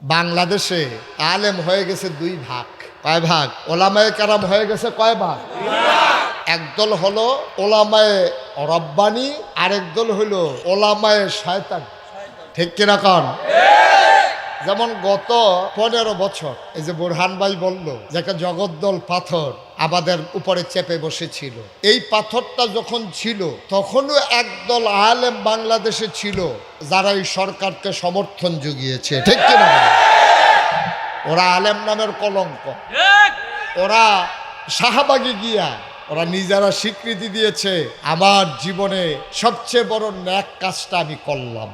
বাংলাদেশে আলেম হয়ে গেছে দুই ভাগ। কয় ভাগ? ওলামায়ে কেরাম হয়ে গেছে কয় ভাগ? একদল হলো ওলামায়ে রব্বানি, আরেক দল হলো ওলামায়ে শয়তান। ঠিক কিনা কন? যেমন গত 15 বছর এই যে বুরহান ভাই বলল যে একটা জগদ্দল পাথর আমাদের উপরে চেপে বসেছিল। এই পাথরটা যখন ছিল তখনও একদল আলেম বাংলাদেশে ছিল যারা এই সরকারকে সমর্থন জুগিয়েছে। ঠিক কিনা? ওরা আলেম নামের কলঙ্ক। ওরা শাহবাগে গিয়া ওরা নিজেরা স্বীকৃতি দিয়েছে আমার জীবনে সবচেয়ে বড় ন্যাক কাজটা আমি করলাম।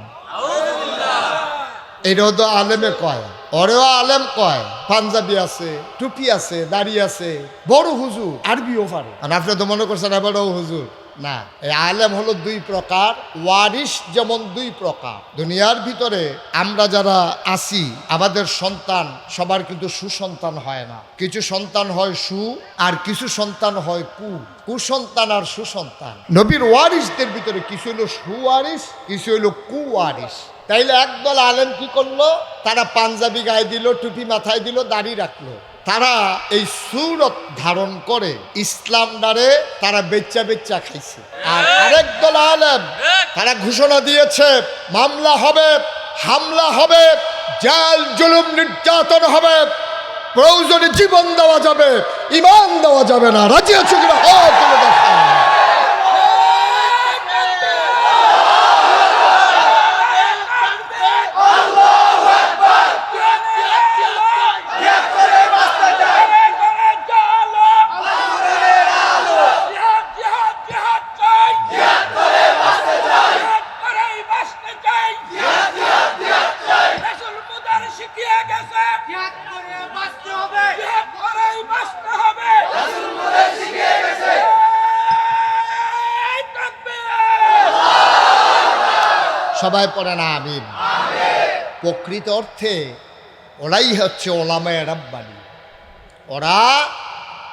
এটাও তো আলেমে কয়, ওরেও আলেম কয়। পাঞ্জাবি আছে, টুপি আছে, দাড়ি আছে, বড় হুজুর, আরবিও পারে। আর আপনি তো মনে করছেন এবারও হুজুর না। এই আলেম হলো দুই প্রকার, ওয়ারিস যেমন দুই প্রকার। দুনিয়ার ভিতরে আমরা যারা আছি আমাদের সন্তান সবার কিন্তু সুসন্তান হয় না। কিছু সন্তান হয় সু, আর কিছু সন্তান হয় কু। কুসন্তান আর সুসন্তান। নবীর ওয়ারিসদের ভিতরে কিছু হলো সুওয়ারিস, কিছু হলো কুওয়ারিস। তাইলে একদল আলেম কি করলো? তারা পাঞ্জাবি গায়ে দিল, টুপি মাথায় দিল, দাড়ি রাখলো। তারা এই সুরত ধারণ করে ইসলাম দ্বারে তারা বেচ্চা বেচ্চা খাইছে। আর আরেক দল আলেম তারা ঘোষণা দিয়েছে মামলা হবে, হামলা হবে, জেল জুলুম নির্যাতন হবে, প্রয়োজনে জীবন দেওয়া যাবে, ঈমান দেওয়া যাবে না। রাজি আছো কিনা? হাত তুলে দেখা। সবাই পড়ে না আমিন। প্রকৃত অর্থে ওরাই হচ্ছে ওলামায়ে রাব্বানি। ওরা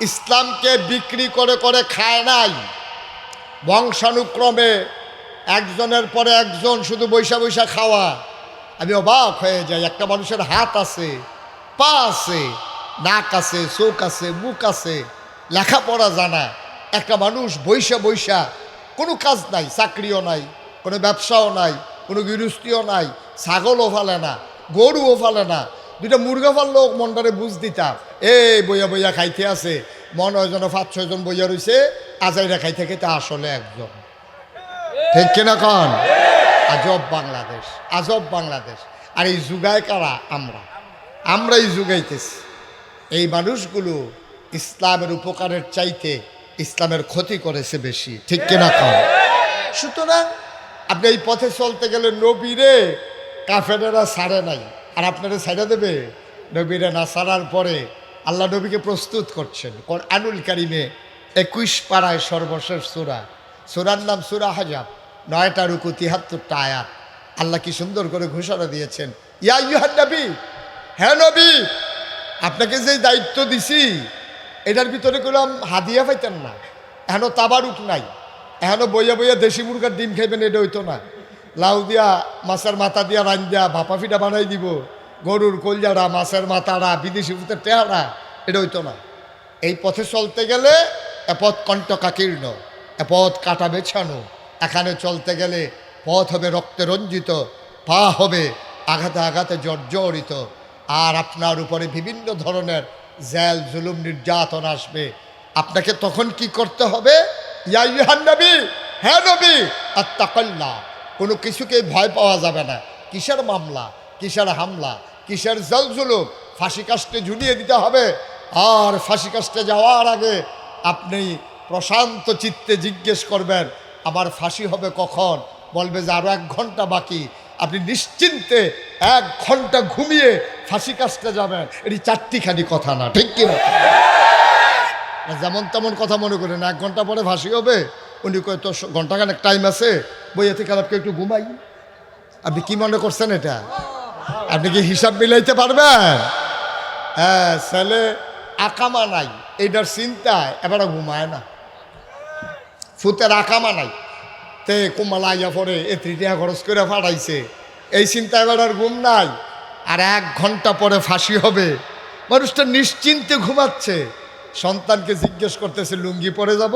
ইসলামকে বিক্রি করে করে খায় নাই। বংশানুক্রমে একজনের পরে একজন শুধু বৈশা বৈশা খাওয়া। আমি অবাক হয়ে যাই, একটা মানুষের হাত আছে, পা আছে, নাক আছে, চোখ আছে, মুখ আছে, লেখাপড়া জানা একটা মানুষ বৈশা বৈশা, কোনো কাজ নাই, চাকরিও নাই, কোনো ব্যবসাও নাই, কোনো গৃহস্থীও নাই, ছাগলও ফালে না, গরুও ফালে না। দুইটা মুরগা ফাললেও মনটারে বুঝ দিতাম, এই বইয়া বইয়া খাইতে আছে, মনে হয় যেন 5-6 জন বইয়া রয়েছে, আজাইরা খাইতে খাইতে আসলে একজন। ঠিক কিনা কন? আজব বাংলাদেশ, আজব বাংলাদেশ। আর এই যুগায় কারা? আমরাই যুগাইতেছি। এই মানুষগুলো ইসলামের উপকারের চাইতে ইসলামের ক্ষতি করেছে বেশি। ঠিক কিনা কন? সুতরাং আপনি এই পথে চলতে গেলে নবীরে কাফেরেরা ছাড়ে নাই, আর আপনারা ছাড়া দেবে? নবীরে না ছাড়ার পরে আল্লাহ নবীকে প্রস্তুত করছেন। কোরআনুল কারিমে 21 পারায় সর্বশেষ সূরা, সূরার নাম সূরা আহজাব, 9টা রুকু, 73টা আয়াত। আল্লাহ কি সুন্দর করে ঘোষণা দিয়েছেন, ইয়া আইয়ুহান নবী, হ্যাঁ নবী, আপনাকে যে দায়িত্ব দিছি এটার ভিতরে করলাম হাদিয়া পাইতেন না, এখনো তাবারুক নাই, এখনো বইয়া বইয়া দেশি মুরগার ডিম খাইবেন এটা হইতো না, লাউ দিয়া মাছের মাথা দিয়া রান দিয়া ভাপা ফিটা বানাই দিব, গরুর কলজাড়া, মাছের মাথাড়া, বিদেশি ভূতের টেহারা, এটা হইতো না। এই পথে চলতে গেলে এ পথ কণ্টকাকীর্ণ, এ পথ কাটা বেছানো। এখানে চলতে গেলে পথ হবে রক্তে রঞ্জিত, পা হবে আঘাতে আঘাতে জর্জরিত, আর আপনার উপরে বিভিন্ন ধরনের জেল জুলুম নির্যাতন আসবে। আপনাকে তখন কি করতে হবে? ইয়া আইয়ুহান নবী, হ্যাঁ নবী, আত্তাকুল্লাহ, কোনো কিছুকে ভয় পাওয়া যাবে না। কিসের মামলা, কিসের হামলা, কিসের জেল জুলুম? ফাঁসি কাস্টে ঝুলিয়ে দিতে হবে। আর ফাঁসি কাস্টে যাওয়ার আগে আপনি প্রশান্ত চিত্তে জিজ্ঞেস করবেন আমার ফাঁসি হবে কখন? বলবে যে আরও 1 ঘন্টা বাকি। আপনি নিশ্চিন্তে 1 ঘন্টা ঘুমিয়ে ফাঁসি কাস্টে যাবেন। এটি 4টিখানি কথা না, ঠিক কিনা? যেমন তেমন কথা মনে করেন 1 ঘন্টা পরে ফাঁসি হবে। উনি কয় তো ঘন্টাখানেক টাইম আছে, বইয়ে থেকে আপনি একটু ঘুমাই। আপনি কি মনে করছেন এটা? আপনি কি হিসাব মিলাইতে পারবেন? হ্যাঁ, ছেলে আকামা নাই এইটার চিন্তায় এবার ঘুমায় না। ফুতের আকামা নাই, তে কুমালা আইয়া পরে 3 টাকা খরচ করে ফাটাইছে, এই চিন্তা এবার আর ঘুম নাই। আর 1 ঘন্টা পরে ফাঁসি হবে। মানুষটা নিশ্চিন্তে ঘুমাচ্ছে, সন্তানকে জিজ্ঞেস করতেছে লুঙ্গি পরে যাব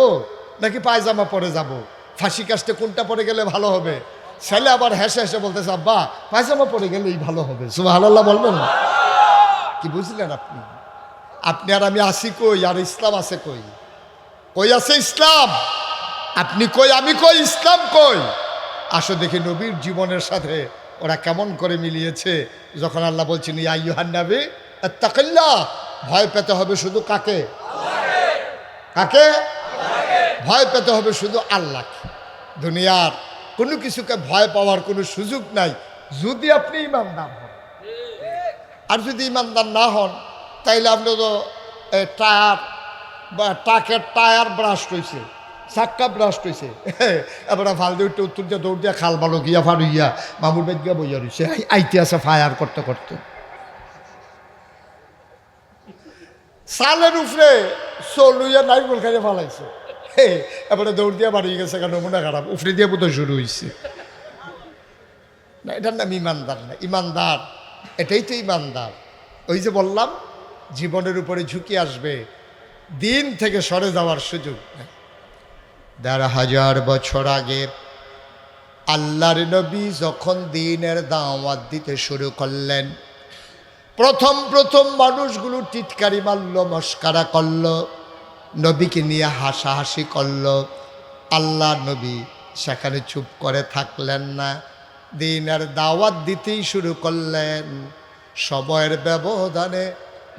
নাকি পায়জামা পরে যাব, ফাঁসি কাস্টে কোনটা পরে গেলে ভালো হবে। ছেলে আবার হেসে হেসে বলতেছে আব্বা পায়জামা পরে গেলেই ভালো হবে। সুবহানাল্লাহ বলবেন না? কি বুঝলেন আপনি? আপনি আর আমি আসি কই, আর ইসলাম আছে কই? কই আছে ইসলাম? আপনি কই, আমি কই, ইসলাম কই? আসো দেখি নবীর জীবনের সাথে ওরা কেমন করে মিলিয়েছে। যখন আল্লাহ বলছেন ইয়া আইয়ুহান নবী আত্তাকিল্লাহ, ভয় পেতে হবে শুধু কাকে? কাকে? ভয় পেতে হবে শুধু আল্লাহকে। দুনিয়ার কোনো কিছুকে ভয় পাওয়ার কোনো সুযোগ নাই যদি আপনি ইমানদার হন। আর যদি ইমানদার না হন তাইলে আপনি তো টায়ার বা ট্রাকের টায়ার ব্রাস্ট হয়েছে, চাক্কা ব্রাস্ট হয়েছে, এবার ফাল দিয়ে উঠতে উত্তর দিয়ে দৌড় দিয়ে খাল বালো গিয়া ফার হইয়া মামুর বেদ গিয়া বইয়া রয়েছে, আইতে আছে ফায়ার করতে করতে। সালের উপরে চলুইয়া নাইকুল খাইয়ে ফালাইছে, এবারে দৌড় দিয়ে বাড়ি গেছে, কারণ নমুনা খারাপ, উফরে দিয়ে বোধ শুরু হয়েছে। না, এটার নাম ইমানদার না। ইমানদার এটাই তো ইমানদার। ওই যে বললাম জীবনের উপরে ঝুঁকি আসবে, দিন থেকে সরে যাওয়ার সুযোগ নেই। ১,৫০০ বছর আগে আল্লাহর নবী যখন দ্বীনের দাওয়াত দিতে শুরু করলেন, প্রথম প্রথম মানুষগুলো টিটকারি মারল, মস্কারা করল, নবীকে নিয়ে হাসাহাসি করল। আল্লাহ নবী সেখানে চুপ করে থাকলেন না, দ্বীনের দাওয়াত দিতেই শুরু করলেন। সময়ের ব্যবধানে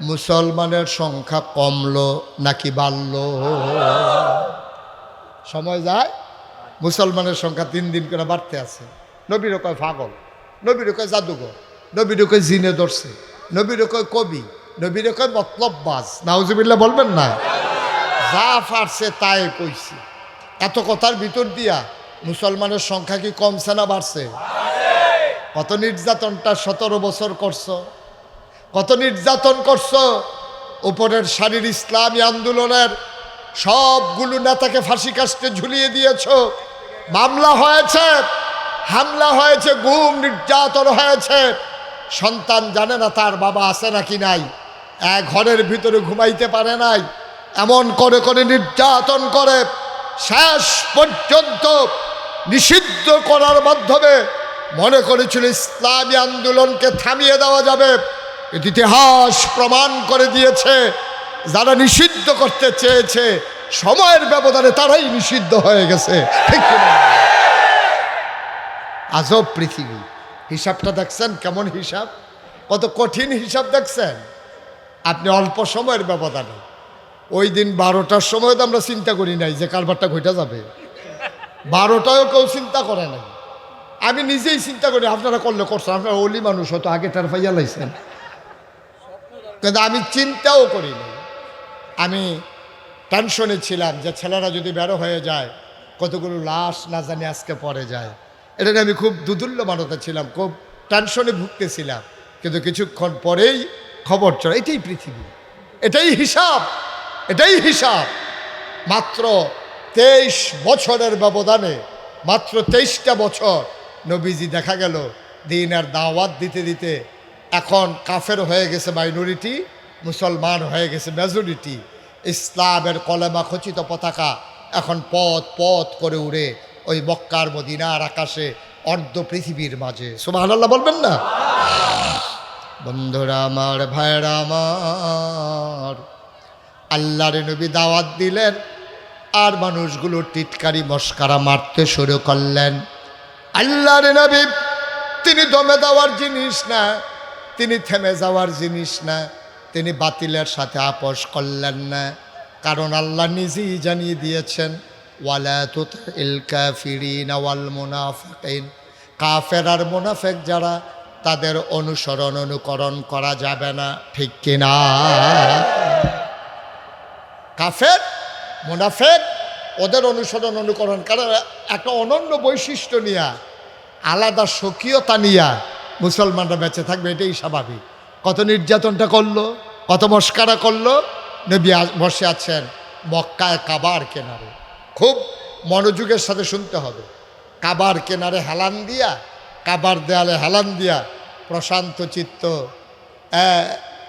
মুসলমানের সংখ্যা কমলো নাকি বাড়লো? সময় যায়, মুসলমানের সংখ্যা 3 দিন করে বাড়তে আছে। নবীর কয় পাগল, নবীর কয় জাদুঘর, নবীর কয় জিনে ধরছে, নবীর কয় কবি, নবীর কয় মতলববাজ। নাউজুবিল্লাহ বলবেন না? যা পারছে তাই কইছি। এত কথার ভিতর দিয়া মুসলমানের সংখ্যা কি কমছে না বাড়ছে? কত নির্যাতনটা 17 বছর করছো, কত নির্যাতন করছো। উপরের সারির ইসলামী আন্দোলনের সবগুলো নেতাকে ফাঁসি কাস্টে ঝুলিয়ে দিয়েছ। মামলা হয়েছে, হামলা হয়েছে, গুম নির্যাতন হয়েছে। সন্তান জানে না তার বাবা আছে নাকি নাই, ঘরের ভিতরে ঘুমাইতে পারে নাই, এমন করে করে নির্যাতন করে শেষ পর্যন্ত নিষিদ্ধ করার মাধ্যমে মনে করেছিল ইসলামী আন্দোলনকে থামিয়ে দেওয়া যাবে। ইতিহাস প্রমাণ করে দিয়েছে যারা নিষিদ্ধ করতে চেয়েছে সময়ের ব্যবধানে তারাই নিষিদ্ধ হয়ে গেছে। ঠিক কিনা? আজব পৃথিবী। হিসাবটা দেখছেন কেমন হিসাব, কত কঠিন হিসাব দেখছেন আপনি অল্প সময়ের ব্যবধানে। ওই দিন 12টার সময় তো আমরা চিন্তা করি নাই যে কারবারটা ঘটে যাবে, 12টায়ও কেউ চিন্তা করে নাই। আমি নিজেই চিন্তা করি, আপনারা করলে করছেন, আপনারা ওলি মানুষ হয়তো আগে টার পাইয়া লাইছেন, কিন্তু আমি চিন্তাও করি নাই। আমি টেনশনে ছিলাম যে ছেলেরা যদি বেরো হয়ে যায়, কতগুলো লাশ না জানি আজকে পড়ে যায়। এটা নিয়ে আমি খুব দুদুল্যমানতা ছিলাম, খুব টেনশনে ভুগতেছিলাম। কিন্তু কিছুক্ষণ পরেই খবর চলে, এটাই পৃথিবী, এটাই হিসাব, এটাই হিসাব। মাত্র 23 বছরের ব্যবধানে, মাত্র 23টা বছর নবীজি দেখা গেল দ্বীনের দাওয়াত দিতে দিতে এখন কাফের হয়ে গেছে মাইনরিটি, মুসলমান হয়ে গেছে মেজরিটি। ইসলামের কলেমা খচিত পতাকা এখন পথ পথ করে উড়ে ওই মক্কার মদিনার আকাশে অর্ধ পৃথিবীর মাঝে। সুবহানাল্লাহ বলবেন না? বন্ধুরা আমার, ভাইরা আমার, আল্লাহর নবী দাওয়াত দিলেন আর মানুষগুলো টিটকারি মস্কারা মারতে শুরু করলেন। আল্লাহর নবী তিনি দমে দেওয়ার জিনিস না, তিনি থেমে যাওয়ার জিনিস না, তিনি বাতিলের সাথে আপোষ করলেন না। কারণ আল্লাহ নিজেই জানিয়ে দিয়েছেন ওয়ালা তুতিল কাফিরিনা ওয়াল মুনাফিকিন, কাফের আর মুনাফিক যারা তাদের অনুসরণ অনুকরণ করা যাবে না। ঠিক কিনা? কাফের মুনাফিক ওদের অনুসরণ অনুকরণ, কারণ একটা অনন্য বৈশিষ্ট্য নিয়ে, আলাদা স্বকীয়তা নিয়ে মুসলমানরা বেঁচে থাকবে, এটাই স্বাভাবিক। কত নির্যাতনটা করলো, কত মস্কারা করলো। নবী বসে আছেন মক্কায় কাবার কেনারে, খুব মনোযোগের সাথে শুনতে হবে। কাবার কেনারে হেলান দিয়া, কাবার দেয়ালে হেলান দিয়া প্রশান্ত চিত্ত,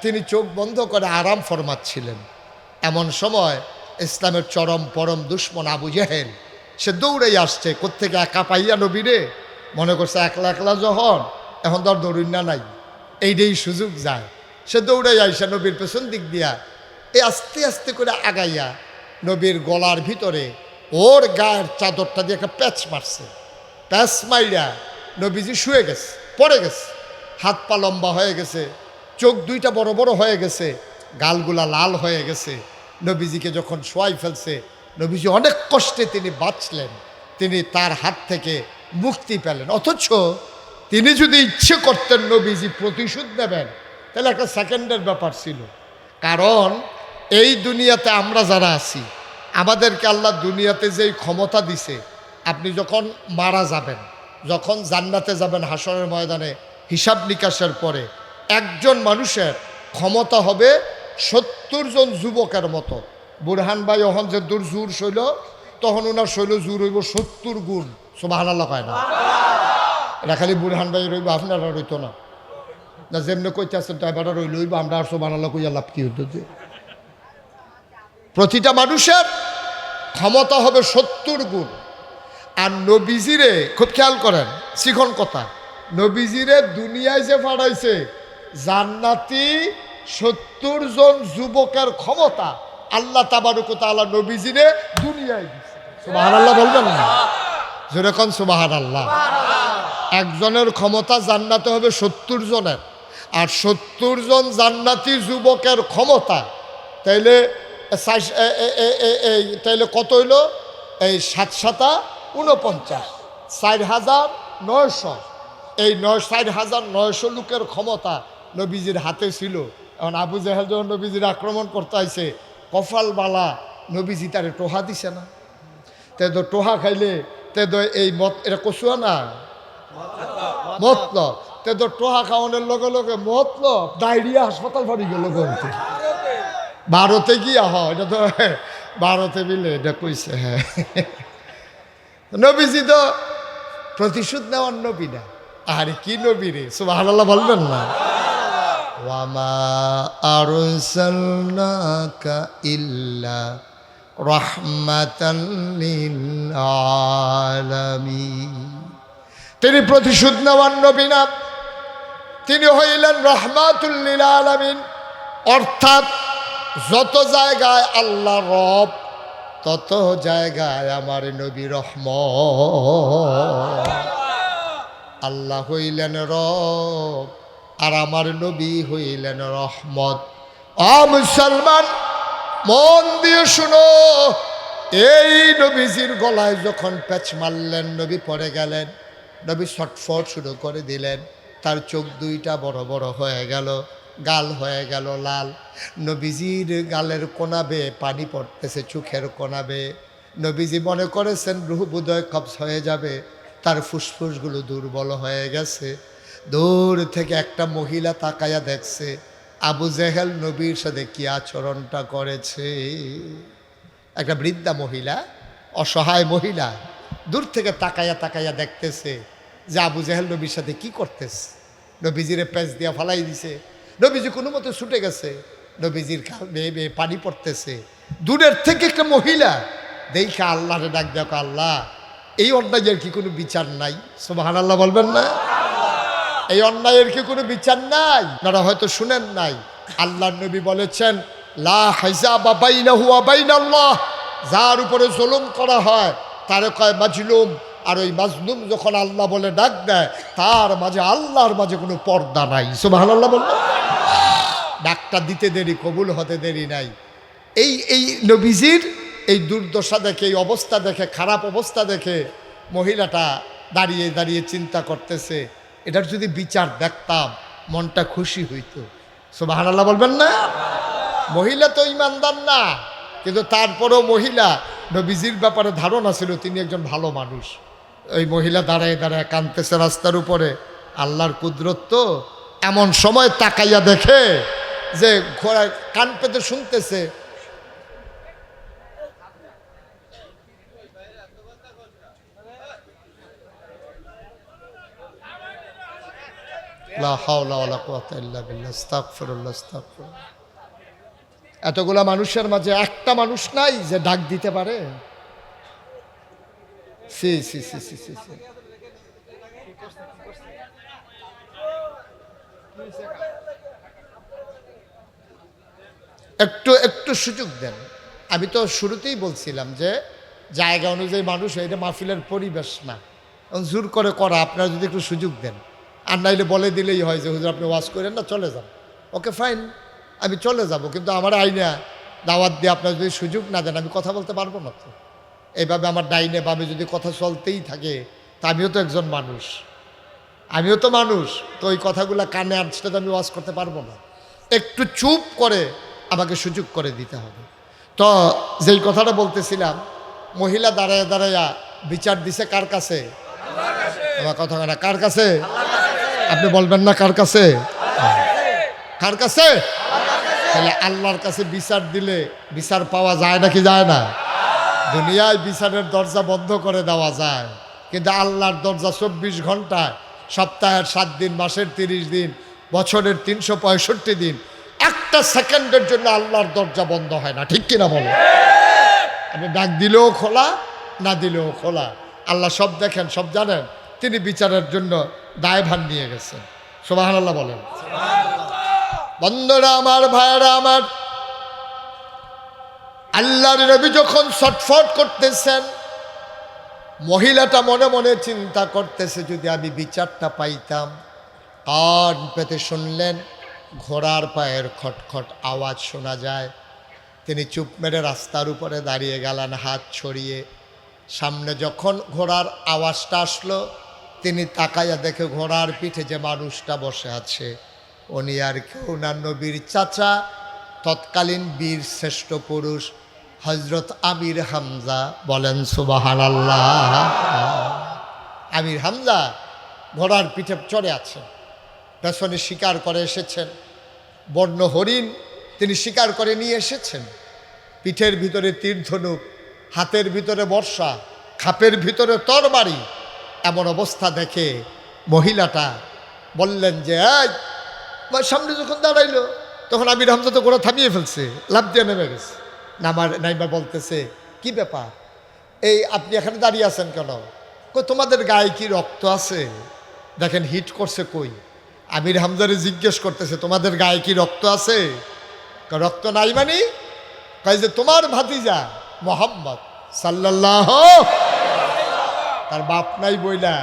তিনি চোখ বন্ধ করে আরাম ফরমাচ্ছিলেন। এমন সময় ইসলামের চরম পরম দুশ্মন আবু জেহেল সে দৌড়েই আসছে। কোত্থেকে একা পাইয়া নবীরে মনে করছে একলা একলা যখন, এখন তো আর দৌড়ুন না নাই, এইটাই সুযোগ যায়। সে দৌড়ে আইসা নবীর পেছন দিক দিয়া এই আস্তে আস্তে করে আগাইয়া নবীর গলার ভিতরে ওর গায়ের চাদরটা দিয়ে একটা প্যাচ মারছে। প্যাচ মাইরা নবীজি শুয়ে গেছে, পড়ে গেছে, হাত পা লম্বা হয়ে গেছে, চোখ দুইটা বড় বড় হয়ে গেছে, গালগুলা লাল হয়ে গেছে। নবীজিকে যখন শোয়াই ফেলছে, নবীজি অনেক কষ্টে তিনি বাঁচলেন, তিনি তার হাত থেকে মুক্তি পেলেন। অথচ তিনি যদি ইচ্ছে করতেন নবীজি প্রতিশোধ নেবেন, তাহলে একটা সেকেন্ডের ব্যাপার ছিল। কারণ এই দুনিয়াতে আমরা যারা আছি, আমাদেরকে আল্লাহ দুনিয়াতে যেই ক্ষমতা দিছে, আপনি যখন মারা যাবেন, যখন জান্নাতে যাবেন হাসরের ময়দানে হিসাব নিকাশের পরে, একজন মানুষের ক্ষমতা হবে 70 জন যুবকের মতো। বুরহান ভাই যখন যে দূর জোর শৈল, তখন ওনার শৈল জোর হইব 70 গুণ। সুবহানাল্লাহ কয় না? এটা খালি বুরহান ভাই রইব, আপনারা রইতো না। না যেমনি কইতে আসছেন তাই বেটা রইল হইব, আমরা আর সুবহানাল্লাহ কইয়া লাভ কি হতো? যে প্রতিটা মানুষের ক্ষমতা হবে 70 গুণ। আর নবীজিরে খুব খেয়াল করেন, শিখন কথা, নবীজিরে দুনিয়ায় যে পাঠাইছে জান্নাতি 70 জন যুবকের ক্ষমতা আল্লাহ তাবারক ওয়া তাআলা নবীজিরে দুনিয়ায় দিছে। সুবহানাল্লাহ বলবেন না? যেরকম সুবহানাল্লাহ। একজনের ক্ষমতা জান্নাতে হবে 70 জনের, আর 70 জন জান্নাতি যুবকের ক্ষমতা, তাইলে তাইলে কত হইল? এই 7 7 49, 4,900। এই 4,900 লোকের ক্ষমতা নবীজির হাতে ছিল। এখন আবু জাহেল যখন নবীজির আক্রমণ করতে আইছে, কফাল বালা নবীজি তারে টোহা দিছে না। তে তো টোহা খাইলে তে তো এই মত, এটা কচুয়া না মতলব, তে তো টোহা খাওয়ানোর লগে লগে মতলব ডায়রিয়া হাসপাতাল ভরি গেল গলতে। ভারতে গিয়া হয় এটা তো, ভারতে বিলে এটা কইছে। হ্যাঁ, নবীজি তো প্রতিশোধ নেওয়ার নবী না। আরে কি নবী রে! সুবহানাল্লাহ বলবেন না? ওয়ামা আরসালনাকা ইল্লা রাহমাতাল লিল আলামিন। তিনি প্রতিশোধ নেওয়ার নবী না, তিনি হইলেন রাহমাতুল লিল আলামিন। অর্থাৎ যত জায়গায় আল্লাহ রব, তত জায়গায় আমার নবী রহমত। আল্লাহ হইলেন রব আর আমার নবী হইলেন রহমত। মুসলমান মন দিয়ে শুনো, এই নবীজির গলায় যখন প্যাচ মারলেন, নবী পড়ে গেলেন, নবী ছটফট শুরু করে দিলেন, তার চোখ দুইটা বড় বড় হয়ে গেল, গাল হয়ে গেল লাল। নবীজির গালের কোনা বেয়ে পানি পড়তেছে, চোখের কোনা বেয়ে। নবীজি মনে করেছেন রুহ বোধহয় কবজ হয়ে যাবে, তার ফুসফুসগুলো দুর্বল হয়ে গেছে। দূর থেকে একটা মহিলা তাকায়া দেখছে আবু জেহেল নবীর সাথে কি আচরণটা করেছে। একটা বৃদ্ধা মহিলা, অসহায় মহিলা, দূর থেকে তাকায়া তাকায়া দেখতেছে যে আবু জেহেল নবীর সাথে কি করতেছে। নবীজিরে প্যাচ দিয়া ফালাই দিছে, নবীজি কোনো মতে ছুটে গেছে, নবীজির বেয়ে বেয়ে পানি পড়তেছে। দূরের থেকে একটা মহিলা দেখা আল্লাহরে ডাক দেখো, আল্লাহ এই অন্যায়ের কি কোনো বিচার নাই? সুবহানাল্লাহ বলবেন না? এই অন্যায়ের কি কোনো বিচার নাই? আপনারা হয়তো শুনেন নাই, আল্লাহর নবী বলেছেন লা হিজাবা বাইনাহু ওয়া বাইনাল্লাহ। যার উপরে জুলুম করা হয় তারে কয় মাজলুম, আর ওই মাজলুম যখন আল্লাহ বলে ডাক দেয়, তার মাঝে আল্লাহর মাঝে কোনো পর্দা নাই। সুবহানাল্লাহ বলবেন? ডাকটা দিতে দেরি, কবুল হতে দেরি নাই। এই নবীজির এই দুর্দশা দেখে, এই অবস্থা দেখে, খারাপ অবস্থা দেখে মহিলাটা দাঁড়িয়ে দাঁড়িয়ে চিন্তা করতেছে, এটার যদি বিচার দেখতাম মনটা খুশি হইতো। সুবহানাল্লাহ বলবেন না? মহিলা তো ইমানদার না, কিন্তু তারপরও মহিলা নবীজির ব্যাপারে ধারণা ছিল তিনি একজন ভালো মানুষ। ওই মহিলা দাঁড়ায় দাঁড়ায় কাঁদতেছে রাস্তার উপরে। আল্লাহর কুদরত তো, এমন সময় তাকাইয়া দেখে যে ঘোড়া কান পেতে শুনতেছে লা হাওলা ওয়ালা কুওয়াতা ইল্লা বিল্লাহ, আস্তাগফিরুল্লাহ, আস্তাগফিরুল্লাহ। এতগুলা মানুষের মাঝে একটা মানুষ নাই যে ডাক দিতে পারে? সি সি সি সি সি সি। একটু একটু সুযোগ দেন। আমি তো শুরুতেই বলছিলাম যে জায়গা অনুযায়ী মানুষ, এটা মাহফিলের পরিবেশ না, জোর করে করা। আপনারা যদি একটু সুযোগ দেন, আর নাইলে বলে দিলেই হয় যে হুজুর আপনি ওয়াজ করেন না, চলে যান। ওকে ফাইন, আমি চলে যাব, কিন্তু আমার আইনা দাওয়াত দিয়ে আপনারা যদি সুযোগ না দেন আমি কথা বলতে পারবো না। তো এইভাবে আমার ডাইনে বামে যদি কথা চলতেই থাকে, তা আমিও তো একজন মানুষ, আমিও তো মানুষ, তো ওই কথাগুলো কানে আসলে তো আমি ওয়াজ করতে পারবো না। একটু চুপ করে আমাকে সুযোগ করে দিতে হবে। তো যেই কথাটা বলতেছিলাম, মহিলা দাঁড়ায় দাঁড়াইয়া বিচার দিছে কার কাছে? আমার কথা না, কার কাছে? আপনি বলবেন না কার কাছে? কার কাছে? তাহলে আল্লাহর কাছে বিচার দিলে বিচার পাওয়া যায় নাকি যায় না? দুনিয়ায় বিচারের দরজা বন্ধ করে দেওয়া যায়, কিন্তু আল্লাহর দরজা 24 ঘন্টা, সপ্তাহের 7 দিন, মাসের 30 দিন, বছরের 365 দিন, একটা সেকেন্ডের জন্য আল্লাহর দরজা বন্ধ হয় না। ঠিক কিনা বলো? আপনি ডাক দিলেও খোলা, না দিলেও খোলা। আল্লাহ সব দেখেন, সব জানেন। তিনি বিচারের জন্য দায়ভার নিয়ে গেছেন। সুবহানাল্লাহ বলেন। বন্ধুরা আমার, ভাইয়েরা আমার, আল্লাহর নবী যখন ছটফট করতেছেন, মহিলাটা মনে মনে চিন্তা করতেছে যদি আমি বিচারটা পাইতাম। কান পেতে শুনলেন ঘোড়ার পায়ের খটখট আওয়াজ শোনা যায়। তিনি চুপ মেরে রাস্তার উপরে দাঁড়িয়ে গেলেন, হাত ছড়িয়ে। সামনে যখন ঘোড়ার আওয়াজটা আসলো, তিনি তাকাইয়া দেখে ঘোড়ার পিঠে যে মানুষটা বসে আছে, উনি আর কেউ না, নবীর চাচা, তৎকালীন বীর শ্রেষ্ঠ পুরুষ হজরত আমির হামজা। বলেন সুবহানাল্লাহ। আমির হামজা ঘোড়ার পিঠে চড়ে আছেন, পেছনে শিকার করে এসেছেন বন্য হরিণ, তিনি শিকার করে নিয়ে এসেছেন। পিঠের ভিতরে তীরধনুক, হাতের ভিতরে বর্ষা, খাপের ভিতরে তরবারি। এমন অবস্থা দেখে মহিলাটা বললেন যে, সামনে যখন দাঁড়াইলো তখন আমির হামজা তো ঘোড়া থামিয়ে ফেলছে, লাফ দিয়ে নেমে গেছে। নাইবা বলতেছে, কি ব্যাপার, এই আপনি এখানে দাঁড়িয়ে আছেন কেন? কই তোমাদের গায়ে কি রক্ত আছে? দেখেন হিট করছে। কই? আমির হামজারে জিজ্ঞেস করতেছে, তোমাদের গায়ে কি রক্ত আছে? রক্ত নাই মানে? কয় যে তোমার ভাতিজা মোহাম্মদ সাল্লাল্লাহু, তার বাপ নাই বইলা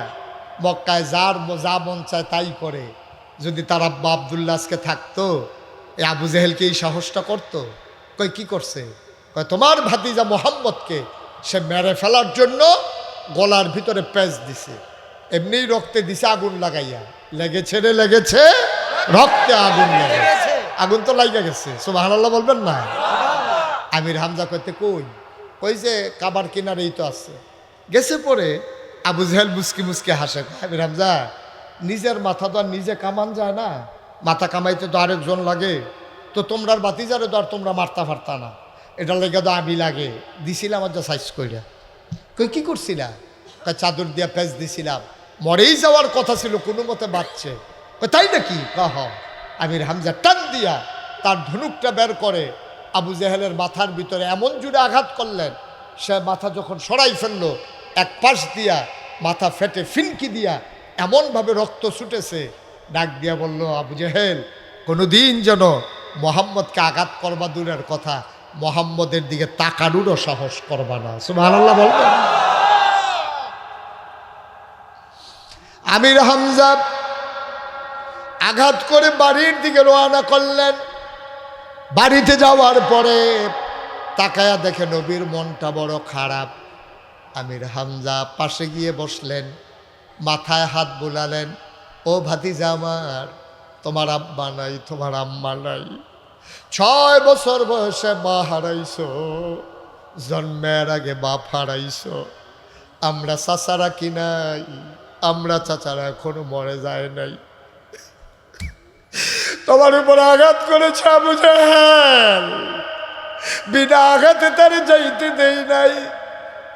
মক্কায় যার যা মন চায় তাই করে। যদি তার আব্বা আব্দুল্লাহ আজকে থাকতো, এই আবু জেহেলকে এই সাহসটা করতো? কই কি করছে? কয় তোমার ভাতিজা মোহাম্মদকে সে মেরে ফেলার জন্য গলার ভিতরে পেঁচ দিছে, এমনিই রক্তে দিছে আগুন লাগাইয়া। লেগেছে রে লেগেছে, রক্তে আগুন লেগেছে। আগুন তো লাগা গেছে। সুবহানাল্লাহ বলবেন না? আমির হামজা কইতে কই যে কাবার কিনারেই তো আছে। গেছে পরে আবু জেহেল মুসকি মুসকি হাসে। আমির হামজা, নিজের মাথা তো আর নিজে কামান যায় না, মাথা কামাইতে তো আরেকজন লাগে। তো তোমরার বাতিজারে তো আর তোমরা মারতা ফারতা না, এটা লেগে তো আমি লাগে দিছিলাম আর যা সাইজ কইরা। কই কি করছিলা? চাদর দিয়া পেঁচ দিছিলাম, মরেই যাওয়ার কথা ছিল, কোনো মতে বাঁচছে। তাই নাকি? কহ। আমির হামজা টান দিয়া তার ধনুকটা বের করে আবু জেহেলের মাথার ভিতরে এমন জুড়ে আঘাত করলেন, সে মাথা যখন সরাই ফেললো, এক পাশ দিয়া মাথা ফেটে ফিনকি দিয়া এমনভাবে রক্ত ছুটেছে। ডাক দিয়া বলল, আবু জেহেল, কোনোদিন যেন মোহাম্মদকে আঘাত করবা দূরের কথা, মোহাম্মদের দিকে তাকানোরও সাহস করবা না। সুবহানাল্লাহ বলবেন। আমির হামজা আঘাত করে বাড়ির দিকে রওনা করলেন। বাড়িতে যাওয়ার পরে তাকায়া দেখে নবীর মনটা বড় খারাপ। আমির হামজা পাশে গিয়ে বসলেন, মাথায় হাত বুলালেন। ও ভাতিজা আমার, তোমার আব্বা নাই, তোমার আম্মা নাই, 6 বছর বয়সে মা হারাইছো, জন্মের আগে বাপ হারাইছো। আমরা চাচারা কি নাই? আমরা চাচারা এখনো মরে যায় নাই। তোমার উপরে আঘাত করেছে আবু জেহেল, বিনা আঘাতে তার যাইতে দেই নাই।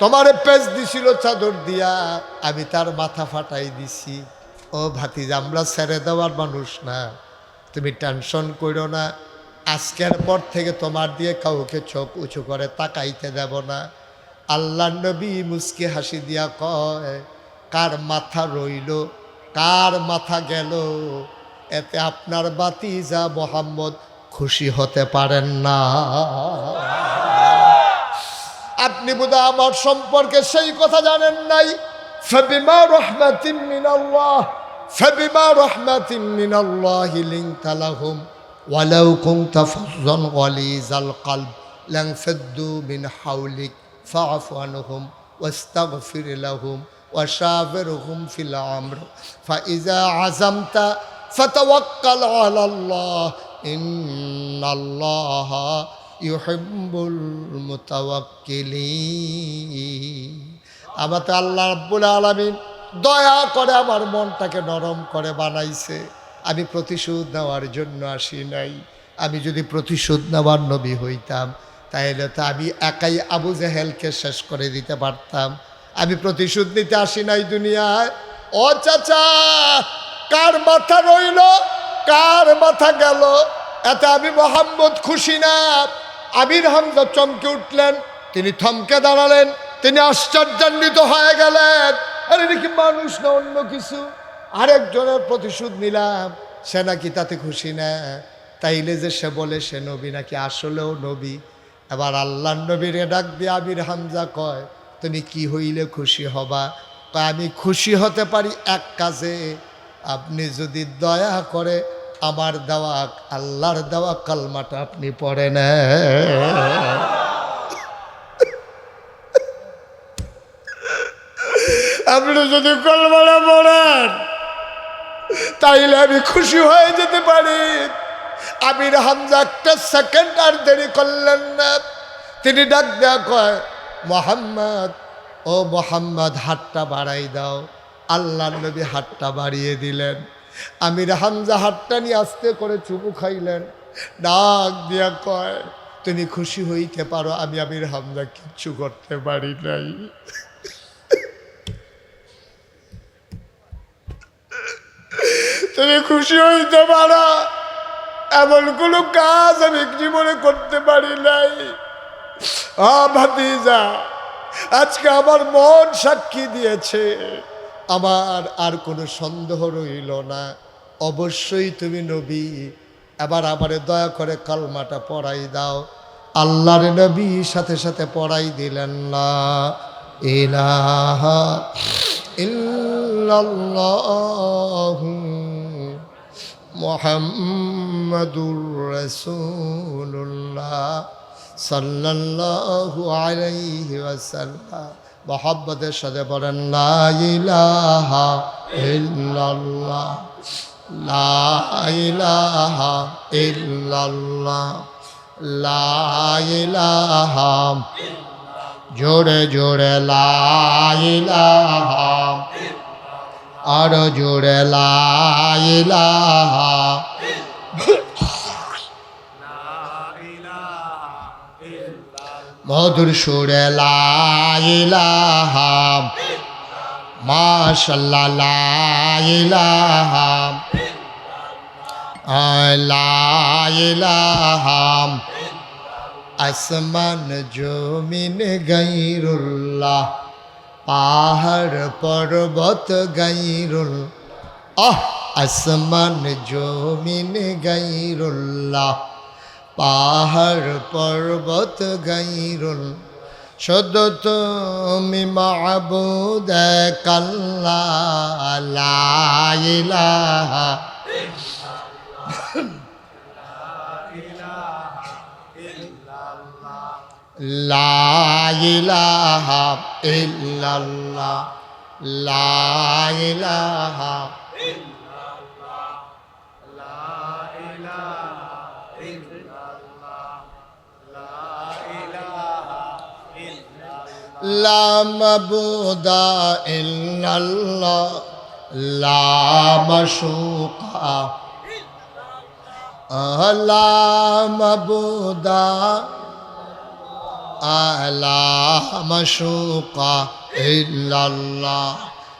তোমারে পেঁচ দিছিল চাদর দিয়া, আমি তার মাথা ফাটাই দিছি। ও ভাতিজা, আমরা ছেড়ে দেওয়ার মানুষ না, তুমি টেনশন করো না, আজকের পর থেকে তোমার দিয়ে কাউকে চোখ উঁচু করে তাকাইতে দেব না। আল্লাহ নবী মুস্কি হাসি দিয়া কয়, কার মাথা রইল কার মাথা গেল, এতে আপনার ভাতিজা মোহাম্মদ খুশি হতে পারেন না। আপনি বোধহয় আমার সম্পর্কে সেই কথা জানেন নাই। ফাবিমা রাহমাতিন মিনাল্লাহ ফাবিমা রাহমাতিন মিনাল্লাহি লিনতা লাহুম ওয়ালাউ কুনতা ফাযযান গালিযাল কলব লানফাদ্দু মিন হাওলিক ফাআফু আনহুম ওয়াস্তাগফির লাহুম ওয়াশাবিরহুম ফিল আমর ফাইযা আযামতা ফাতাওয়াক্কাল আলাল্লাহ ইন্নাল্লাহা ইউহিব্বুল মুতাওয়াক্কিলিন। আমাকে আল্লাহ রাব্বুল আলামিন দয়া করে আমার মনটাকে নরম করে বানাইছে। আমি প্রতিশোধ নেওয়ার জন্য আসি নাই। আমি যদি প্রতিশোধ নেওয়ার নবী হইতাম তাহলে তো আমি একাই আবু জেহেলকে শেষ করে দিতে পারতাম। আমি প্রতিশোধ নিতে আসি নাই দুনিয়ায়। ও চাচা, কার মাথা রইল কার মাথা গেল, এতে আমি মোহাম্মদ খুশি না। আমির হামজা চমকে উঠলেন, তিনি থমকে দাঁড়ালেন, তিনি আশ্চর্যান্বিত হয়ে গেলেন। আরে নাকি মানুষ না অন্য কিছু, আরেকজনের প্রতিশোধ নিলাম, সে নাকি তাতে খুশি না। তাইলে যে সে বলে সে নবী নাকি আসলেও নবী। এবার আল্লাহ নবীরে ডাক দিয়ে আমির হামজা কয়, তুমি কি হইলে খুশি হবা? কয়, আমি খুশি হতে পারি এক কাজে, আপনি যদি দয়া করে আমার দেওয়া আল্লাহর দেওয়া কালমাটা আপনি পড়েন। আপনি যদি কালমাটা পড়েন তাইলে আমি খুশি হয়ে যেতে পারি। আমির হামজা একটা সেকেন্ড আর দেরি করলেন না, তিনি ডাক দেয়া কয়, মোহাম্মদ, ও মোহাম্মদ, হাতটা বাড়াই দাও। আল্লাহ নবী হাতটা বাড়িয়ে দিলেন। আমির হামজা হাতটা নিয়ে আস্তে করে চুমু খাইলেন, ডাক দিয়া কয়, তুমি খুশি হইতে পারো, আমি আমির হামজা কিচ্ছু করতে পারি নাই। তুমি খুশি হইতে পারো, এমন কোনো কাজ আমি জীবনে করতে পারি নাই। ভাতিজা, আজকে আমার মন সাক্ষী দিয়েছে, আমার আর কোনো সন্দেহ রইল না, অবশ্যই তুমি নবী। এবার আমারে দয়া করে কালমাটা পড়াই দাও। আল্লাহর নবী সাথে সাথে পড়াই দিলেন, লা ইলাহা ইল্লাল্লাহু মুহাম্মাদুর রাসূলুল্লাহ সাল্লাল্লাহু আলাইহি ওয়াসাল্লাম। মোহাম্মদের সাথে বলেন, লা ইলাহা ইল্লাল্লাহ লা ইলাহা ইল্লাল্লাহ লা ইলাহা, জোরে জোরে লা ইলাহা, আরো জোরে লা ইলাহা, মধুর সুরে লা ইলাহা, মাশাআল্লাহ লা ইলাহা লা ইলাহা, আসমান জমিন গায়রুল্লাহ, পাহাড় পর্বত গায়রুল, আসমান জমিন গায়রুল্লাহ, পাহাড় পর্বত গায়রুল, শুধু তুমি মাবুদ আল্লাহ, লা ইলাহা লা ইলাহা ইল্লাল্লাহ লা ইলাহা লা মাবুদা ইল্লাল্লাহ লা মাশুকা লা মাবুদা লা মাশুকা ইল্লাল্লাহ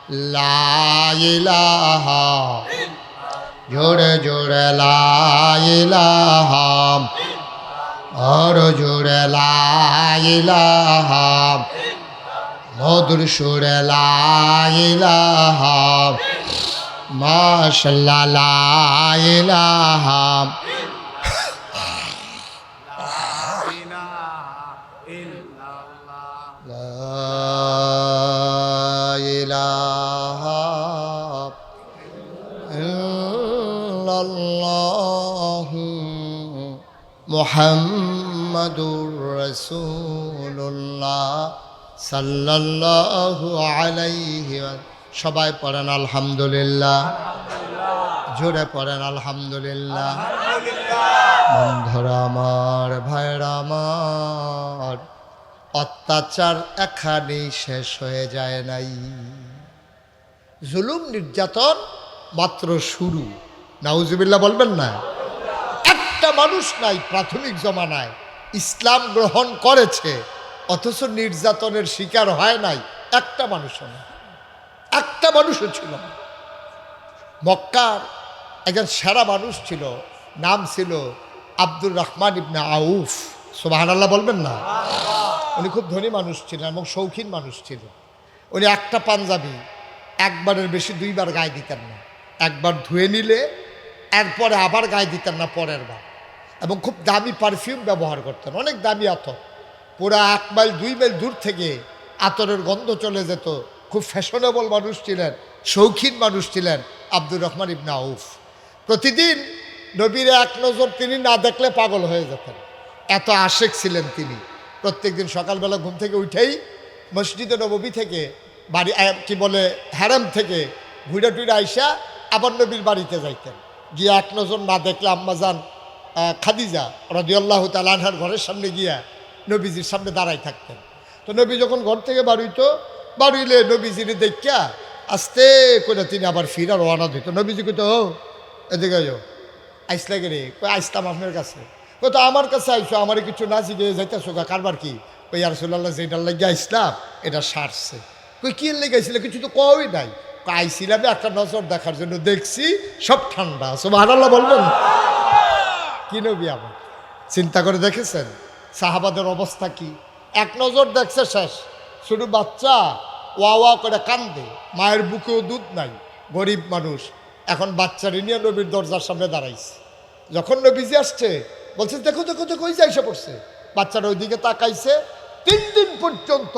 লা ইলাহা, জোরে জোরে লা ইলাহা, আর জোরে লা ইলাহা, মধুর সুরে লা ইলাহা, মাশাআল্লাহ লা ইলাহা, মুহাম্মাদুর রাসূলুল্লাহ সাল্লাল্লাহু আলাইহি ওয়া সবাই পড়েন আলহামদুলিল্লাহ, জোরে পড়েন আলহামদুলিল্লাহ। বন্ধুরা আমার, ভাইরা আমার, অত্যাচার এখানেই শেষ হয়ে যায় নাই। জুলুম নির্যাতন মাত্র শুরু। নাউজুবিল্লাহ বলবেন না? একটা মানুষ নাই প্রাথমিক জমানায় ইসলাম গ্রহণ করেছে অথচ নির্যাতনের শিকার হয় নাই, একটা মানুষও না, একটা মানুষও ছিল না। মক্কার একজন সেরা মানুষ ছিল, নাম ছিল আব্দুর রহমান ইবনে আউফ। সুবহানাল্লাহ বলবেন না? উনি খুব ধনী মানুষ ছিলেন এবং শৌখিন মানুষ ছিলেন। উনি একটা পাঞ্জাবি একবারের বেশি দুইবার গায়ে দিতেন না, একবার ধুয়ে নিলে এরপরে আবার গায়ে দিতেন না পরের বার, এবং খুব দামি পারফিউম ব্যবহার করতেন, অনেক দামি আতর, পুরা 1 মাইল 2 মাইল দূর থেকে আতরের গন্ধ চলে যেত। খুব ফ্যাশনেবল মানুষ ছিলেন, শৌখিন মানুষ ছিলেন আব্দুর রহমান ইবনে আউফ। প্রতিদিন নবীর এক নজর তিনি না দেখলে পাগল হয়ে যেতেন, এত আশেক ছিলেন তিনি। প্রত্যেকদিন সকালবেলা ঘুম থেকে উঠেই মসজিদে নববী থেকে বাড়ি কি বলে হারাম থেকে ঘুরে টুরে আইসা আবার নবীর বাড়িতে যাইতেন, গিয়ে এক নজর না দেখলে আম্মাজান খাদিজা রাদিয়াল্লাহু তাআলা আনহার ঘরের সামনে গিয়া নবীজির সামনে দাঁড়াই থাকতেন। তো নবী যখন ঘর থেকে বাড়িলে নবীজির দেখা আস্তে করে তিনি আবার ফিরা রওনা দিত। নবীজি কইতো, ও এদিকে আইস লাগে রে, কই আইসতাম আপনার কাছে, কত আমার কাছে আইসো, আমার কিছু না জিগে যাইতেছো গা, কারবার কি? ওই ইয়া রাসূলুল্লাহ যেটার লাগিয়ে আইসলাম এটা সারছে। কই কি লেগে আইছিল? কিছু তো কই নাই। আইছিলাম একটা নজর দেখার জন্য, দেখছি সব ঠান্ডা। সুবহানাল্লাহ বলবেন? কি নবী আমার, চিন্তা করে দেখেছেন সাহাবাদের অবস্থা কি? এক নজর দেখছে শেষ। শুধু বাচ্চা ওয়া ওয়া করে কান্দে, মায়ের বুকেও দুধ নাই, গরিব মানুষ। এখন বাচ্চারে নিয়ে নবীর দরজার সামনে দাঁড়াইছে। যখন নবীজি আসছে বলছে, দেখো দেখো দেখো, ওই যে এসে পড়ছে। বাচ্চারা ওইদিকে তাকাইছে, 3 দিন পর্যন্ত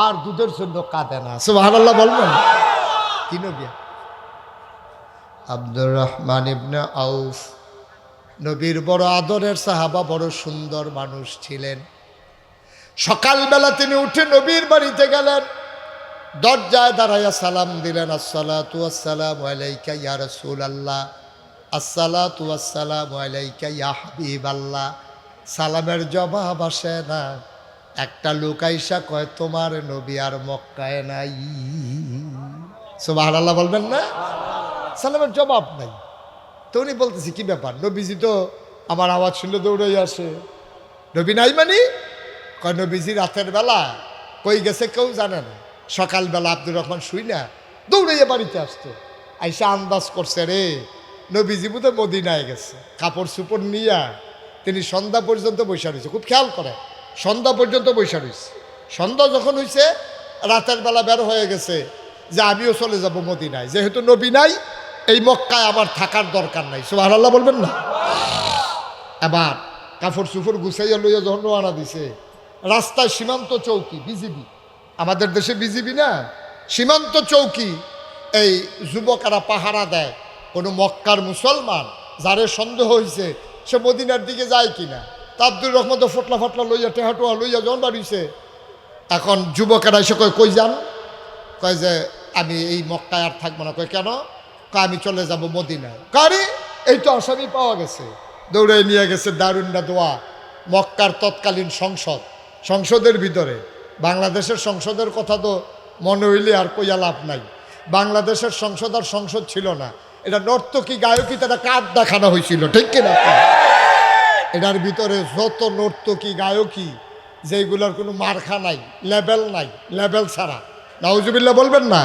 আর দুধের জন্য কাঁদে না। সুবহানাল্লাহ বলবেন? কি নবী? আব্দুর রহমান ইবনে আউফ নবীর বড় আদরের সাহাবা, বড় সুন্দর মানুষ ছিলেন। সকালবেলা তিনি উঠে নবীর বাড়িতে গেলেন, দরজায় দাঁড়াইয়া সালাম দিলেন, আসসালাতু আসসালামু আলাইকা ইয়া রাসূলুল্লাহ, আসসালাতু আসসালামু আলাইকা ইয়া হাবিবাল্লাহ। সালামের জবাব আসে না। একটা লোক আইসা কয়, তোমার নবী আর মক্কায় নাই। সুবহানাল্লাহ বলবেন না? সালামের জবাব নাই। তো উনি বলতেছি, কি ব্যাপার? নবীজি তো আমার আওয়াজ শুনলে দৌড়াই আসে, নবী নাই মানে? কয়, নবীজি রাতের বেলা কই গেছে কেউ জানে না। সকালবেলা আব্দুর রহমান শুই না দৌড়াইয়া বাড়িতে আসতো, আইসা আন্দাজ করছে রে নবীজি বোধহয় মদিনায় গেছে। কাপড় চুপড় নিয়া তিনি সন্ধ্যা পর্যন্ত বৈশা রয়েছে। খুব খেয়াল করে, সন্ধ্যা পর্যন্ত বৈশা রয়েছে। সন্ধ্যা যখন হয়েছে, রাতের বেলা বের হয়ে গেছে যে আমিও চলে যাব মদিনায়, যেহেতু নবী নাই, এই মক্কায় আমার থাকার দরকার নাই। সুবহানাল্লাহ বলবেন না? এবার কাপড় চুপড় গুছাইয়া লইয়া যখন রওনা দিছে, রাস্তায় সীমান্ত চৌকি, বিজিবি, আমাদের দেশে বিজিবি না, সীমান্ত চৌকি, এই যুবকেরা পাহারা দেয়। কোনো মক্কার মুসলমান যারে সন্দেহ হয়েছে সে মদিনার দিকে যায় কিনা। তা আব্দুর রহমান তো ফটলা ফটলা লইয়া টেহাটোয়া লইয়া যখন বাড়িছে, এখন যুবকেরা এসে কয়, কই যান? কয় যে আমি এই মক্কায় আর থাকবো না। কয় কেন? কয় আমি চলে যাব মদিনায়। কারে? এই তো আসামি পাওয়া গেছে। দৌড়ে নিয়ে গেছে দারুন্না দোয়া, মক্কার তৎকালীন সংসদের ভিতরে। বাংলাদেশের সংসদের কথা তো মনে হইলে আর কইয়া লাভ নাই। বাংলাদেশের সংসদ আর সংসদ ছিল না, এটা নর্তকী গায়কী, তারা কাঠ দেখানো হয়েছিল, ঠিক কিনা? এটার ভিতরে যত নর্তকী গায়কী, যেগুলোর কোনো মার্কা নাই, লেবেল নাই, লেবেল ছাড়া, নাউজুবিল্লাহ বলবেন না?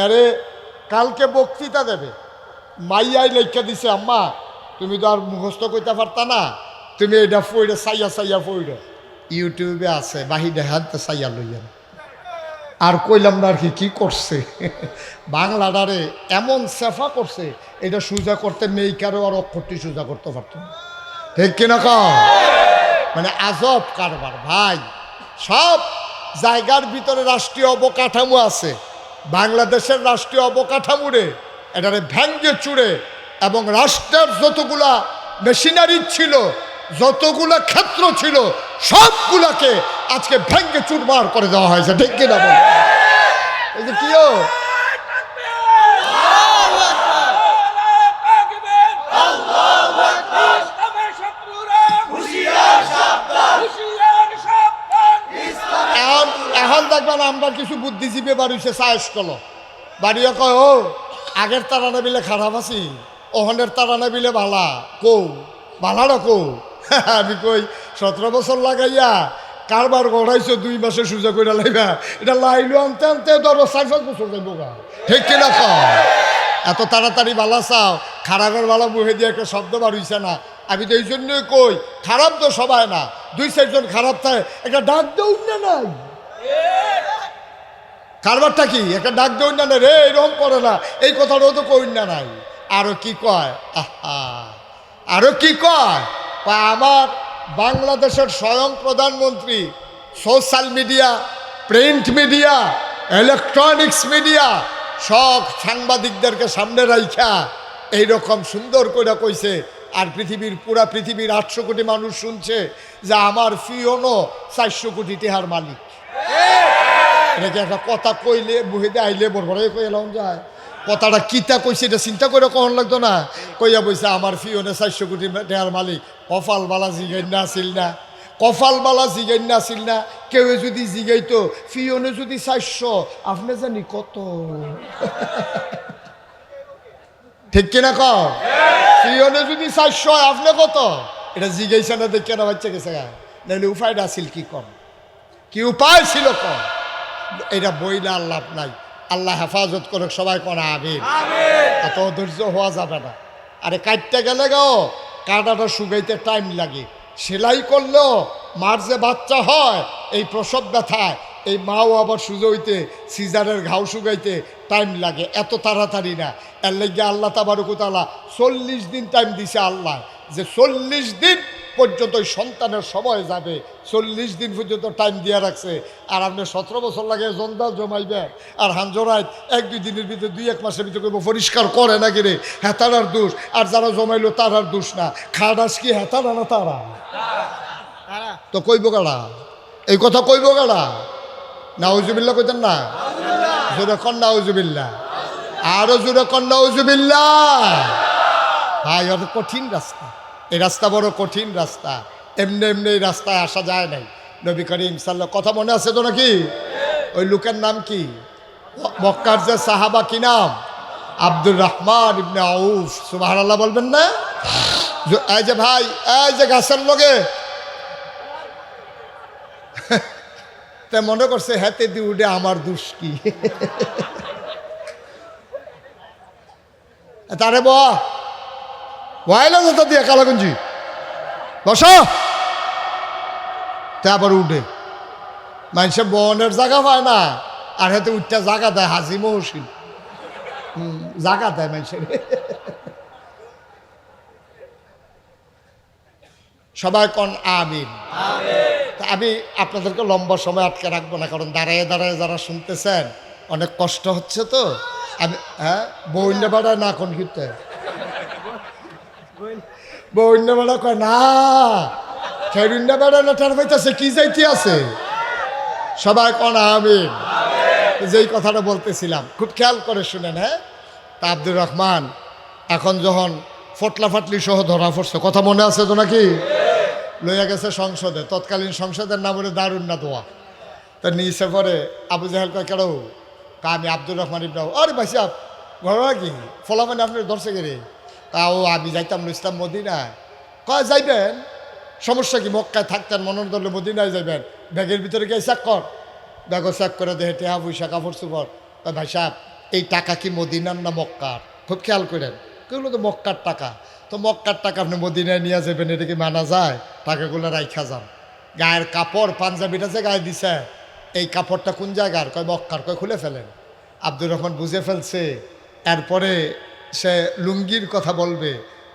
আরে কালকে বক্তৃতা দেবে, মাইয়াই লেখা দিছে, আম্মা তুমি তো আর মুখস্থ করতে পারতা না, তুমি এটা ফইরে চাইয়া চাইয়া ফইর, ইউটিউবে আছে, বাহিরে হাতে চাইয়া লইয়া। আর কইলাম না আর কি করছে বাংলাটারে এমন সেফা করছে, এটা সোজা করতে মেয়েকারও আর অক্ষরটি সোজা করতে পারত না, ঠিক কিনা কও? মানে আজব কারবার ভাই। সব জায়গার ভিতরে রাষ্ট্রীয় অবকাঠামো আছে, বাংলাদেশের রাষ্ট্রীয় অবকাঠামোরে এটারে ভেঙ্গে চুড়ে এবং রাষ্ট্রের যতগুলা মেশিনারি ছিল, যতগুলা ক্ষেত্র ছিল, সবগুলাকে আজকে ভেঙ্গে চুরমার করে দেওয়া হয়েছে, ঠিক কিনা বল? এই যে কিও এখন দেখবেন আমরা কিছু বুদ্ধিজীবী বাড়িছে সায়স কল বাড়িও কয়, ও আগের তারানা বিলে খারাপ আছি, ওহনের তারানা বিলে ভালা কৌ ভালারও কৌ আমি কই 17 বছর লাগাইয়া কারবার গড়াইছো 2 মাসে সোজা করে লাইবা, এটা লাইলো আনতে আনতে ধরো 4-5 বছর যাইব গা, ঠিক কিনা কও? এত তাড়াতাড়ি বালা চাও, খারাপের বালা মুখে দিয়ে একটা শব্দ বার হইছে না। আমি তো এই জন্যই কই, খারাপ তো সবাই না, 2-4 জন খারাপ থাকে, একটা ডাক দেউন না নাই কারবারটা কি, একটা ডাক দেউন না রে এরকম করে না, এই কথাটাও তো কইন না নাই। আরো কি কয়, আহা আরো কি কয়, আমার বাংলাদেশের স্বয়ং প্রধানমন্ত্রী social media, print media, electronics media সব সাংবাদিকদেরকে সামনে রাইখা এইরকম সুন্দর করে কইছে, আর পুরা পৃথিবীর 800 কোটি মানুষ শুনছে যে আমার ফিওনো 400 কোটি টেহার মালিক। এটাকে একটা কথা কইলে বুহেদে আইলে বড় কই এলাম যায়, কথাটা কিতা কইছে এটা চিন্তা করে কখন লাগতো না, কইয়া বইছে আমার ফিওনে 400 কোটি টেহার মালিক। কপাল বালা জিগাইনা আসিল না, কপাল বালা জিগাইনা আসিল না, কেউ যদি জিগাইতো ফিওনে যদি 400 আপনি জানি কত, ঠিক কিনা কও? ফিওনে যদি 400 আপনি কত, এটা জিগাইছে না দেখে না বাচ্চা গেছে গা, নাহলে উপায়টা আসিল কি কম, কি উপায় ছিল কম, এটা বইলে আর লাভ নাই। আল্লাহ হেফাজত করে সবাই করা আমিন। এত ধৈর্য হওয়া যাবে না। আরে কাটতে গেলে গো কাটাটা শুকাইতে টাইম লাগে, সেলাই করলেও মার যে বাচ্চা হয় এই প্রসব ব্যথায় এই মাও আবার সুজইতে সিজারের ঘাও শুকাইতে টাইম লাগে, এত তাড়াতাড়ি না। এর লাগে আল্লাহ তাবারক ওয়া তাআলা 40 দিন টাইম দিছে আল্লাহ, যে 40 দিন পর্যন্ত সন্তানের সময় যাবে, 40 দিন পর্যন্ত টাইম দিয়ে রাখছে। আর আপনি 17 বছর লাগে জঞ্জাল জমাইবে, আর হাঞ্জরায় 1-2 দিনের ভিতরে 2-1 মাসের ভিতরে পরিষ্কার করে না কিরে, হেতারার দোষ। আর যারা জমাইলো তারার দোষ না, খাডাস কি হেতারা না তারা তো কইব গাড়া, এই কথা কইব গাড়া। নাউজুবিল্লাহ কইতেন না, জোরে কন নাউজুবিল্লাহ, আরো জোরে কন নাউজুবিল্লাহ। ভাই অত কঠিন রাস্তা, এই রাস্তা বড় কঠিন রাস্তা, এমনি এমনি এই রাস্তায় আসা যায় নাই। নবী করিম সাল্লাল্লাহু, কথা মনে আছে তো নাকি? ওই লোকের নাম কি? মক্কার যে সাহাবা, কি নাম? আব্দুর রহমান ইবনে আউফ। সুবহানাল্লাহ বলবেন না? এই যে ভাই, এই যে গাছের লগে তা মনে করছে হাতে দি উঠে আমার দোষ কি, তারে বয়লা যেটা দিয়ে কালাগঞ্জি বসা, তা আবার উঠে মানুষের বনের জায়গা পায় না, আর হাতে উঠতে জায়গা দেয় হাজি মহসিন, জায়গা দেয় মানুষের। সবাই কন আমিন। আমি আপনাদেরকে লম্বা সময় আটকে রাখবো না, কারণ দাঁড়ায় দাঁড়ায় যারা শুনতেছেন অনেক কষ্ট হচ্ছে তো। আমি বইন্য বেড়ায় না কোন ঘিরতে বইন্য বেড়া কয় না, খেরুন্যা বেড়ায় না, টার পাইতেছে কি যাইতে আছে। সবাই কন আমিন। যেই কথাটা বলতেছিলাম খুব খেয়াল করে শুনেন। তা আব্দুর রহমান এখন যখন ফটলা ফাটলি সহ ধরা পড়ছে, কথা মনে আছে তো নাকি? লইয়া গেছে সংসদে, তৎকালীন সংসদের নাম হলো দারুন না দোয়া। তা নিচে পরে আবু জাহেল কয় কেন, আমি আব্দুর রহমান ইবনে আউফ। আরে ভাই সাহেব ঘটনা কি, ফলা মানে আপনি ধরছে গেলে, তাও আমি যাইতাম ইসলাম মদিনায়। কয় যাইবেন, সমস্যা কি, মক্কায় থাকতেন, মনন ধরলে মদিনায় যাইবেন, ব্যাগের ভিতরে গিয়ে চেক কর, ব্যাগও চেক করে দেহে টেহা পয়সা কাপড় চুপড়। ভাই সাহেব এই টাকা কি মদিনার না মক্কার? খুব খেয়াল করেন, এগুলো তো মক্কার টাকা। তো মক্কার টাকা আপনি মদিনায় নিয়ে যাবেন, এটা কি মানা যায়? টাকাগুলো রাইখা যান। গায়ের কাপড় পাঞ্জাবিটা যে গায়ে দিছে, এই কাপড়টা কোন জায়গার? কয় মক্কার। কয় খুলে ফেলেন। আব্দুর রহমান বুঝে ফেলছে। এরপরে সে লুঙ্গির কথা বলবে।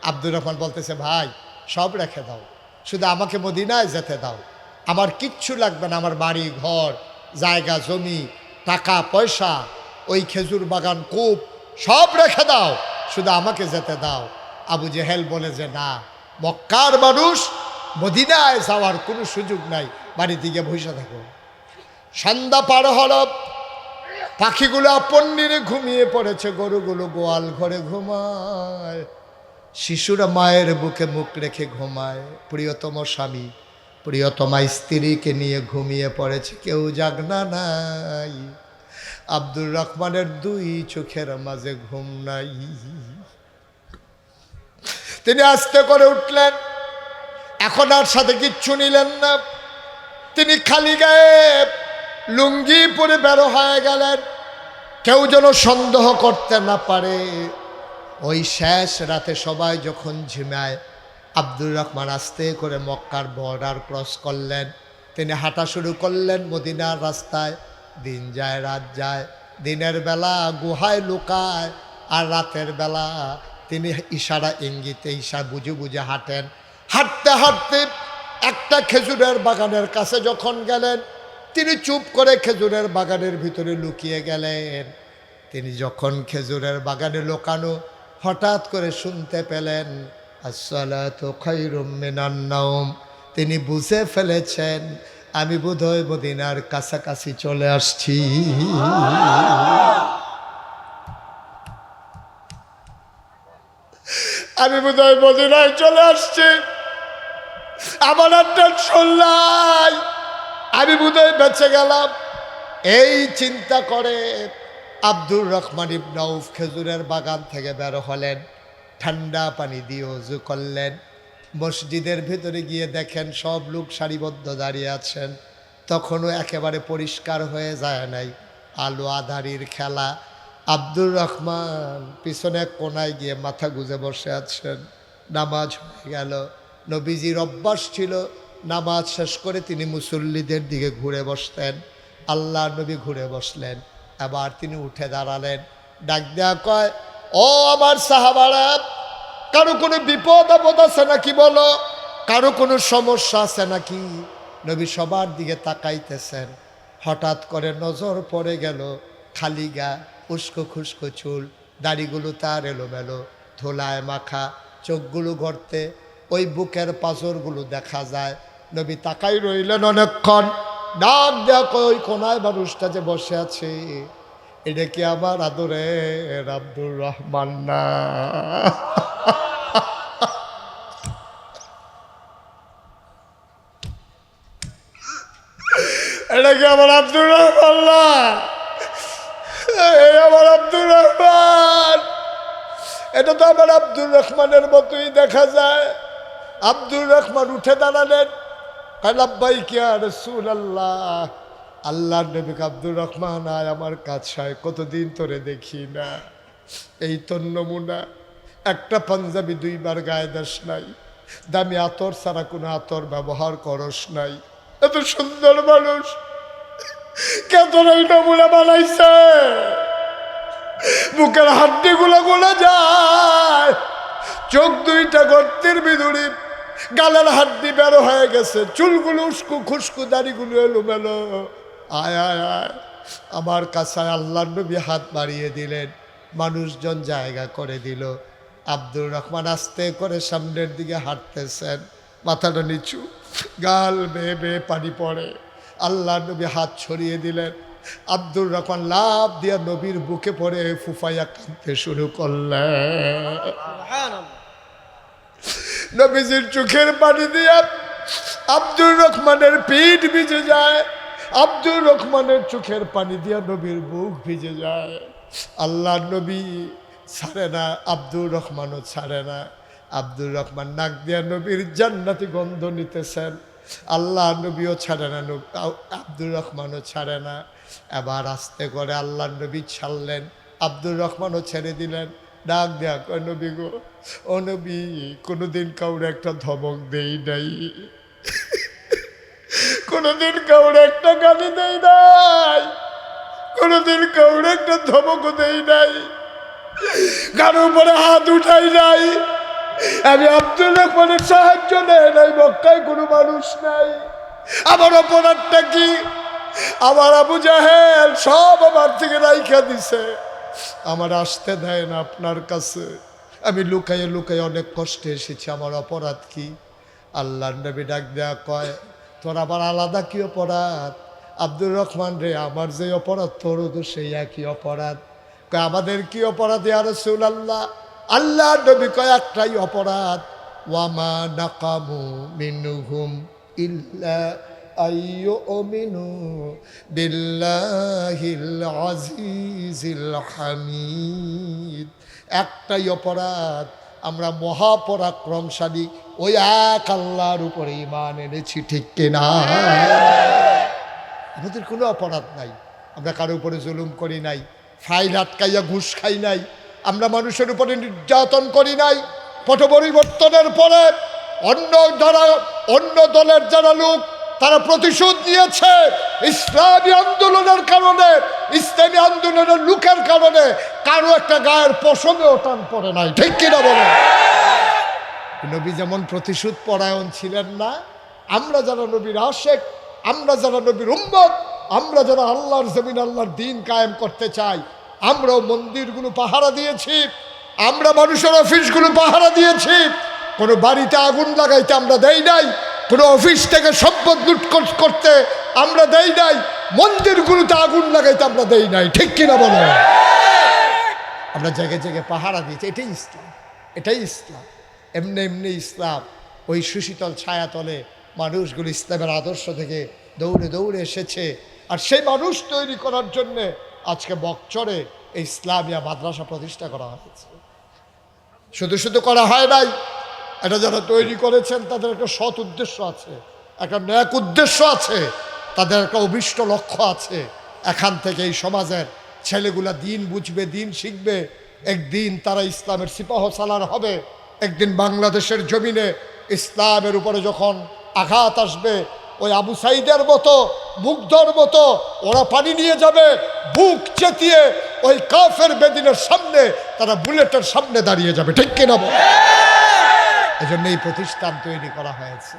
আব্দুর রহমান বলতেছে, ভাই সব রেখে দাও, শুধু আমাকে মদিনায় যেতে দাও। আমার কিচ্ছু লাগবে না, আমার বাড়ি ঘর জায়গা জমি টাকা পয়সা ওই খেজুর বাগান কূপ সব রেখে দাও, শুধু আমাকে যেতে দাও। আবু জেহেল বলে যে না, মক্কার মানুষ মদিনায় যাওয়ার কোনো সুযোগ নাই, বাড়ি দিকে বসে থাকো। সন্ধ্যা পার হল, পাখিগুলো আপন নিরে ঘুমিয়ে পড়েছে, গরুগুলো গোয়াল ঘরে ঘুমায়, শিশুরা মায়ের বুকে মুখ রেখে ঘুমায়। প্রিয়তম স্বামী প্রিয়তমা স্ত্রীকে নিয়ে ঘুমিয়ে পড়েছে, কেউ জাগনা নাই। আব্দুর রহমানের দুই চোখের মাঝে ঘুম নাই। তিনি আস্তে করে উঠলেন, এখন আর সাথে কিচ্ছু নিলেন না। তিনি খালি গায়ে লুঙ্গি পরে বেরো হয়ে গেলেন, কেউ যেন সন্দেহ করতে না পারে। ওই শেষ রাতে সবাই যখন ঝিমায়, আব্দুর রহমান আস্তে করে মক্কার বর্ডার ক্রস করলেন। তিনি হাঁটা শুরু করলেন মদিনার রাস্তায়। দিন যায় রাত যায়, দিনের বেলা গুহায় লুকায়, আর রাতের বেলা তিনি ইশারা ইঙ্গিতে বুঝে বুঝে হাঁটেন। হাঁটতে হাঁটতে একটা খেজুরের বাগানের কাছে যখন গেলেন, তিনি চুপ করে খেজুরের বাগানের ভিতরে লুকিয়ে গেলেন। তিনি যখন খেজুরের বাগানে লুকানো, হঠাৎ করে শুনতে পেলেন আসসালাতু খায়রুম মিনান নাওম। তিনি বুঝে ফেলেছেন আমি বোধহয় মদিনার কাছাকাছি চলে আসছি। আমি বোধহয় মদিনায় চলে আসছি, আমার আর টেনশন নাই, আমি বোধহয় বেঁচে গেলাম। এই চিন্তা করে আব্দুর রহমান ইবনে আউফ খেজুরের বাগান থেকে বের হলেন, ঠান্ডা পানি দিয়ে ওযু করলেন। মসজিদের ভিতরে গিয়ে দেখেন সব লোক সারিবদ্ধ দাঁড়িয়ে আছেন, তখনও একেবারে পরিষ্কার হয়ে যায় নাই, আলো আধারির খেলা। আব্দুর রহমান পিছনে কোনায় গিয়ে মাথা গুজে বসে আছেন। নামাজ হয়ে গেল। নবীজির অভ্যাস ছিল নামাজ শেষ করে তিনি মুসল্লিদের দিকে ঘুরে বসতেন। আল্লাহ নবী ঘুরে বসলেন, এবার তিনি উঠে দাঁড়ালেন, ডাক দেয়া কয়, ও আমার সাহাবারা, কারো কোনো বিপদ আপদ আছে নাকি বলো, কারো কোনো সমস্যা আছে নাকি? নবী সবার দিকে তাকাইতেছেন। হঠাৎ করে নজর পড়ে গেল খালি গা, উস্কো খুস্কো চুল, দাড়িগুলো তার এলোমেলো, ধোলায় মাখা, চোখগুলো গর্তে, ওই বুকের পাঁজরগুলো দেখা যায়। নবী তাকাই রইলেন অনেকক্ষণ, ডাক দেখো ওই কোনায় মানুষটা যে বসে আছে, এটা কি আমার আদরের আব্দুর রহমান না? এটা কি আমার আব্দুর রহমান না? এই আমার আব্দুর রহমান, এটা তো আমার আব্দুর রহমানের মতোই দেখা যায়। আব্দুর রহমান উঠে দাঁড়ালেন, লাব্বাইক ইয়া রাসূলুল্লাহ। আল্লাহর নবী আব্দুর রহমান আয় আমার কাছে, কতদিন তোরে দেখি না, এই তোর নমুনা, একটা পাঞ্জাবি দুইবার গায়ে দাস নাই, দামি আতর ছাড়া কোনো আতর ব্যবহার করস নাই, এত সুন্দর মানুষ কে তোর এই নমুনা বানাইছে? বুকের হাড্ডিগুলো গলে যায়, চোখ দুইটা গর্তের ভিতরে, গালের হাড্ডি বেরো হয়ে গেছে, চুলগুলো উস্কু খুস্কু, দাড়িগুলো এলোমেলো। আয় আয় আয় আমার কাছে। আল্লাহর নবী হাত বাড়িয়ে দিলেন, মানুষজন জায়গা করে দিল। আব্দুর রহমান আস্তে করে সামনের দিকে হাঁটতেছেন, মাথাটা নিচু, গাল বেয়ে বেয়ে পানি পড়ে। আল্লাহর নবী হাত ছড়িয়ে দিলেন। আব্দুর রহমান লাফ দিয়া নবীর বুকে পড়ে ফুফাইয়া কাঁদতে শুরু করলেন। নবীজির চোখের পানি দিয়া আব্দুর রহমানের পিঠ ভিজে যায়, আব্দুর রহমানের চোখের পানি দিয়া নবীর বুক ভিজে যায়। আল্লাহ নবী ছাড়ে না, আব্দুর রহমানও ছাড়ে না। আব্দুর রহমান নাক দিয়া নবীর জান্নাতি গন্ধ নিতেছেন, আল্লাহ নবীও ছাড়ে না, আব্দুর রহমানও ছাড়ে না। এবার আস্তে করে আল্লাহ নবী ছাড়লেন, আব্দুর রহমানও ছেড়ে দিলেন। ডাক দেয়া কয়, নবী গো, ও নবী, কোনোদিন কাউরে একটা ধমক দেই নাই, কোনোদিন কাউরে একটা গালি দেই নাই, কোনোদিন কাউরে একটা ধমকও দেই নাই, কারো উপরে হাত উঠাই নাই। আমি আব্দুর রহমানের সাহায্য নেই নাই। মক্কায় কোনো মানুষ নাই। আমার অপরাধটা কি? আমার আবু জাহেল সব আমার থেকে রাইখা দিছে, আমার আসতে দেয় না আপনার কাছে। আমি লুকাইয়ে লুকাইয়ে অনেক কষ্টে এসেছি, আমার অপরাধ কি? আল্লাহর নবী ডাক দেয়া কয়, তোর আবার আলাদা কি অপরাধ? আব্দুর রহমান রে, আমার যে অপরাধ তোরও তো সেই একই অপরাধ। কয়, আমাদের কি অপরাধ ইয়া রাসূলুল্লাহ? আল্লাহর নবী কয়, একটাই অপরাধ, ওয়ামা নাকামু মিনহুম ইল্লা আইয়ুমিনু বিল্লাহিল আজিজিল হামিদ। একটাই অপরাধ, আমরা মহাপরাক্রমশালী ওই এক আল্লাহর উপরে ঈমান এনেছি, ঠিক কিনা? আমাদের কোনো অপরাধ নাই, আমরা কারো উপরে জুলুম করি নাই, ফাইল আটকাইয়া ঘুষ খাই নাই, আমরা মানুষের উপরে নির্যাতন করি নাই। পট পরিবর্তনের পরে অন্য দলের যারা লোক তারা প্রতিশোধ নিয়েছে ইসলামী আন্দোলনের কারণে, ইসলামী আন্দোলনের লোকের কারণে। কারো একটা গায়ের পশমেও টান পড়ে নাই, ঠিক কিনা বলে? নবী যেমন প্রতিশোধ পরায়ণ ছিলেন না, আমরা যারা নবীর আশেক, আমরা যারা নবীর উম্মত, আমরা যারা আল্লাহর জমিন আল্লাহর দ্বীন কায়েম করতে চাই, আমরাও মন্দিরগুলো পাহারা দিয়েছি, আমরা মানুষের অফিসগুলো পাহারা দিয়েছি। কোনো বাড়িতে আগুন লাগাইতে আমরা দেই নাই, কোনো অফিস থেকে সম্পদ লুটপাট করতে আমরা দেই নাই, মন্দিরগুলোতে আগুন লাগাইতে আমরা দেই নাই, ঠিক কিনা বলো? আমরা জায়গায় জায়গায় পাহারা দিয়েছি। এটাই ইসলাম, এটাই ইসলাম। এমনি এমনি ইসলাম ওই সুশীতল ছায়াতলে মানুষগুলো ইসলামের আদর্শ থেকে দৌড়ে দৌড়ে এসেছে। আর সেই মানুষ তৈরি করার জন্যে আজকে বকচরে এই ইসলামিয়া মাদ্রাসা প্রতিষ্ঠা করা হয়েছে। শুধু শুধু করা হয় নাই, এটা যারা তৈরি করেছেন তাদের একটা সৎ উদ্দেশ্য আছে, একটা ন্যাক উদ্দেশ্য আছে, তাদের একটা অভিষ্ট লক্ষ্য আছে। এখান থেকে এই সমাজের ছেলেগুলা দিন বুঝবে, দিন শিখবে, একদিন তারা ইসলামের সিপাহ সালার হবে। একদিন বাংলাদেশের জমিনে ইসলামের উপরে যখন আঘাত আসবে, ওই আবু সাইদের মতো, মুগ্ধর মতো ওরা পানি নিয়ে যাবে, বুক চেতিয়ে ওই কাফের বেদিনের সামনে তারা বুলেটের সামনে দাঁড়িয়ে যাবে, ঠিক কিনা? এই জন্য এই প্রতিষ্ঠান তৈরি করা হয়েছে।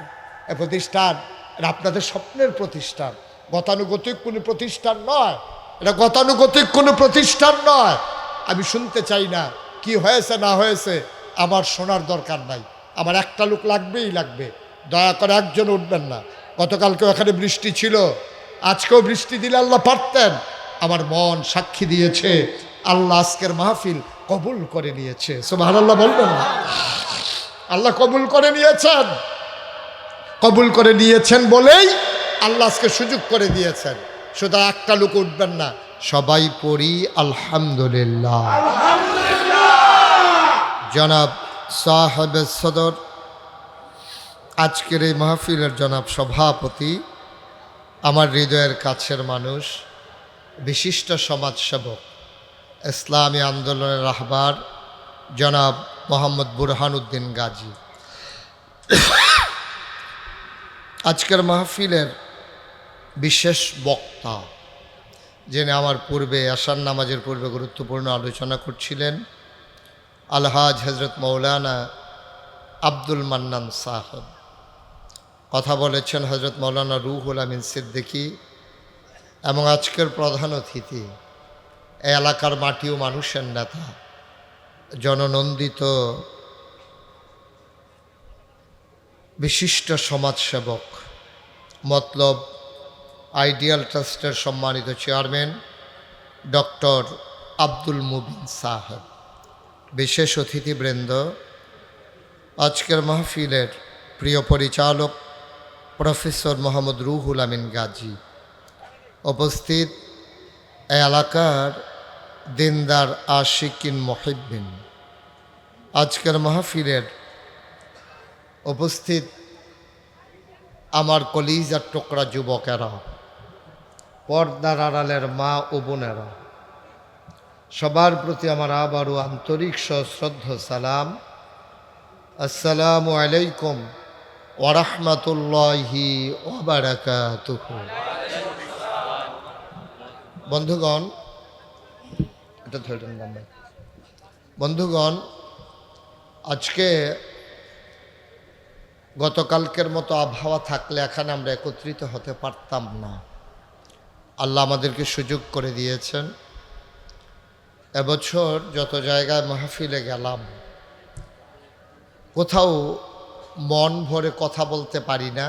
এই প্রতিষ্ঠান এটা আপনাদের স্বপ্নের প্রতিষ্ঠান, গতানুগতিক কোনো প্রতিষ্ঠান নয়। এটা গতানুগতিক কোনো প্রতিষ্ঠান নয়। আমি শুনতে চাই না কি হয়েছে না হয়েছে, আমার শোনার দরকার নাই। আমার একটা লোক লাগবেই লাগবে। দয়া করে একজন উঠবেন না। গতকালকেও এখানে বৃষ্টি ছিল, আজকেও বৃষ্টি দিলে আল্লাহ পারতেন। আমার মন সাক্ষী দিয়েছে, আল্লাহ আজকের মাহফিল কবুল করে নিয়েছে। সুবহানাল্লাহ বলবেন না? আল্লাহ কবুল করে নিয়েছেন, কবুল করে নিয়েছেন বলেই আল্লাহ আজকে সুযোগ করে দিয়েছেন। শুধু একটা লোক উঠবেন না, সবাই পড়ি আলহামদুলিল্লাহ। জনাব সাহেব সদর, আজকের এই মাহফিলের জনাব সভাপতি, আমার হৃদয়ের কাছের মানুষ, বিশিষ্ট সমাজসেবক, ইসলামী আন্দোলনের রাহবার জনাব মোহাম্মদ বুরহানুদ্দিন গাজী। আজকের মাহফিলের বিশেষ বক্তা, যিনি আমার পূর্বে আশার নামাজের পূর্বে গুরুত্বপূর্ণ আলোচনা করছিলেন, আলহাজ হজরত মৌলানা আব্দুল মান্নান সাহেব। কথা বলেছেন হজরত মৌলানা রুহুল আমিন সিদ্দিকী। এবং আজকের প্রধান অতিথি এই এলাকার মাটি ও মানুষের নেতা, জননন্দিত বিশিষ্ট সমাজসেবক, মতলব আইডিয়াল ট্রাস্টের সম্মানিত চেয়ারম্যান ডক্টর আব্দুল মুবিন সাহেব। বিশেষ অতিথিবৃন্দ, আজকের মাহফিলের প্রিয় পরিচালক প্রফেসর মোহাম্মদ রুহুল আমিন গাজী, উপস্থিত এই এলাকার দিনদার আশিকিন মুহিব্বিন, আজকের মাহফিলের উপস্থিত আমার কলিজার টুকরা যুবকেরা, পর্দার আড়ালের মা ও বোনেরা, সবার প্রতি আমার আবারও আন্তরিক সশ্রদ্ধ সালাম। আসসালামু আলাইকুম ওয়া রাহমাতুল্লাহি ওয়া বারাকাতুহু। বন্ধুগণ, এটা ধরে নিলাম ভাই। বন্ধুগণ, আজকে গতকালকের মতো আবহাওয়া থাকলে এখানে আমরা একত্রিত হতে পারতাম না। আল্লাহ আমাদেরকে সুযোগ করে দিয়েছেন। এবছর যত জায়গায় মাহফিলে গেলাম, কোথাও মন ভরে কথা বলতে পারি না,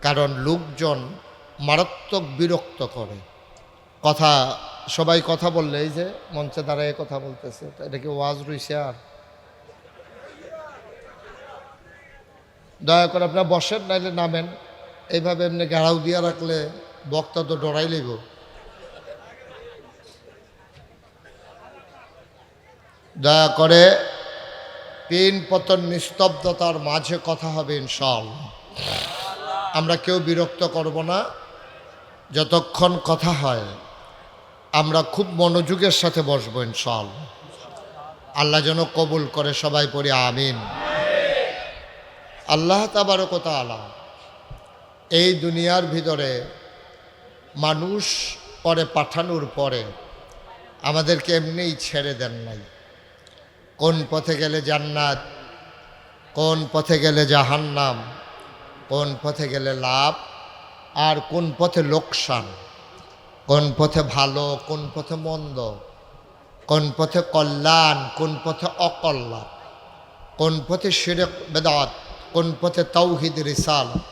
কারণ লোকজন মারাত্মক বিরক্ত করে। সবাই কথা বললে এই যে মঞ্চে দাঁড়ায় কথা বলতেছে, এটা কি ওয়াজ রইছে? আর দয়া করে আপনারা বসেন, নাইলে নামেন। এইভাবে এমনি গাড়াও দিয়ে রাখলে বক্তা তো ডরাই লইব। দয়া করে তিন পতন নিস্তব্ধতার মাঝে কথা হবে ইনশাআল্লাহ। আমরা কেউ বিরক্ত করব না। যতক্ষণ কথা হয় আমরা খুব মনোযোগের সাথে বসবো ইনশাআল্লাহ। আল্লাহ যেন কবুল করে, সবাই পড়ি আমিন। আল্লাহ তাবারক ওয়া তাআলা এই দুনিয়ার ভিতরে মানুষ পরে পাঠানোর পরে আমাদেরকে এমনিই ছেড়ে দেন নাই। কোন পথে গেলে জান্নাত, কোন পথে গেলে জাহান্নাম, কোন পথে গেলে লাভ আর কোন পথে লোকসান, কোন পথে ভালো, কোন পথে মন্দ, কোন পথে কল্যাণ, কোন পথে অকল্যাণ, কোন পথে শিরক বেদাত, কোন পথে তাওহীদ রিসালাত,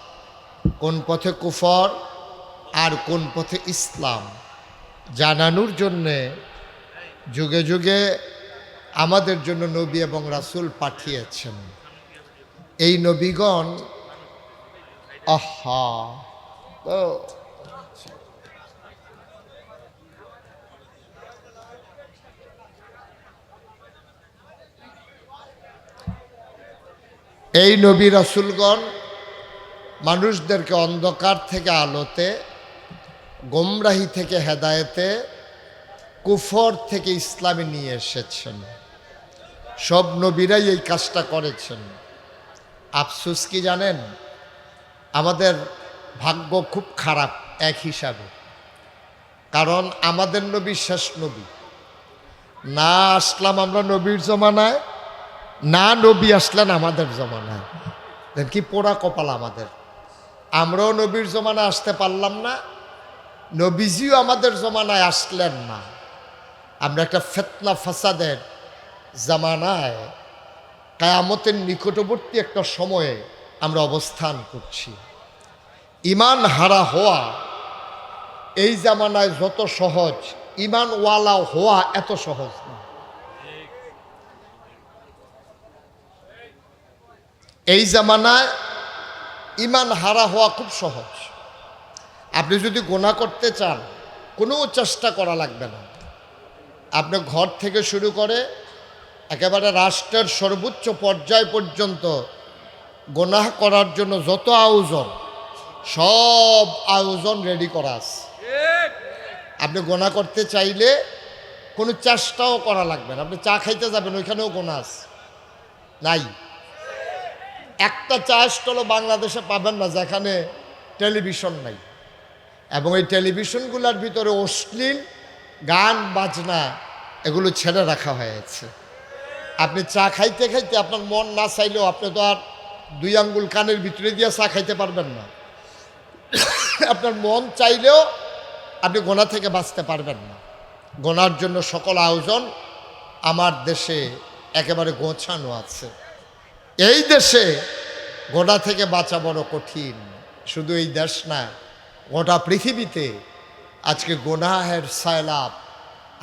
কোন পথে কুফর আর কোন পথে ইসলাম জানানোর জন্যে যুগে যুগে আমাদের জন্য নবী এবং রাসূল পাঠিয়েছেন। এই নবীগণ এই নবী রাসূলগণ মানুষদেরকে অন্ধকার থেকে আলোতে, গোমরাহি থেকে হেদায়েতে, কুফর থেকে ইসলামে নিয়ে এসেছেন। সব নবীরাই এই কাজটা করেছেন। আফসোস কি জানেন? আমাদের ভাগ্য খুব খারাপ এক হিসাবে, কারণ আমাদের নবী শেষ নবী। না আসলাম আমরা নবীর জমানায়, না নবী আসলেন আমাদের জমানায়। কি পোড়া কপাল আমাদের। আমরাও নবীর জমানায় আসতে পারলাম না, নবীজিও আমাদের জমানায় আসলেন না। আমরা একটা ফিতনা ফাসাদের জামানায়, কিয়ামতের নিকটবর্তী একটা সময়ে আমরা অবস্থান করছি। ঈমান হারা হওয়া এই জামানায় যত সহজ, ঈমানওয়ালা হওয়া এত সহজ না। এই জামানায় ঈমান হারা হওয়া খুব সহজ। আপনি যদি গুনাহ করতে চান, কোনো চেষ্টা করা লাগবে না। আপনি ঘর থেকে শুরু করে একেবারে রাষ্ট্রের সর্বোচ্চ পর্যায় পর্যন্ত গুনাহ করার জন্য যত আয়োজন, সব আয়োজন রেডি করা আছে। আপনি গুনাহ করতে চাইলে কোনো চেষ্টাও করা লাগবে না। আপনি চা খাইতে যাবেন, ওইখানেও গুনাহ আছে নাই? একটা চা স্টলও বাংলাদেশে পাবেন না যেখানে টেলিভিশন নাই। এবং এই টেলিভিশনগুলোর ভিতরে অশ্লীল গান বাজনা এগুলো ছেড়ে রাখা হয়েছে। আপনি চা খাইতে খাইতে আপনার মন না চাইলেও আপনি তো আর 2 আঙ্গুল কানের ভিতরে দিয়ে চা খাইতে পারবেন না। আপনার মন চাইলেও আপনি গুনাহ থেকে বাঁচতে পারবেন না। গুনার জন্য সকল আয়োজন আমার দেশে একেবারে গোছানো আছে। এই দেশে গুনাহ থেকে বাঁচা বড় কঠিন। শুধু এই দেশ না, গোটা পৃথিবীতে আজকে গুনাহের সায়লাব।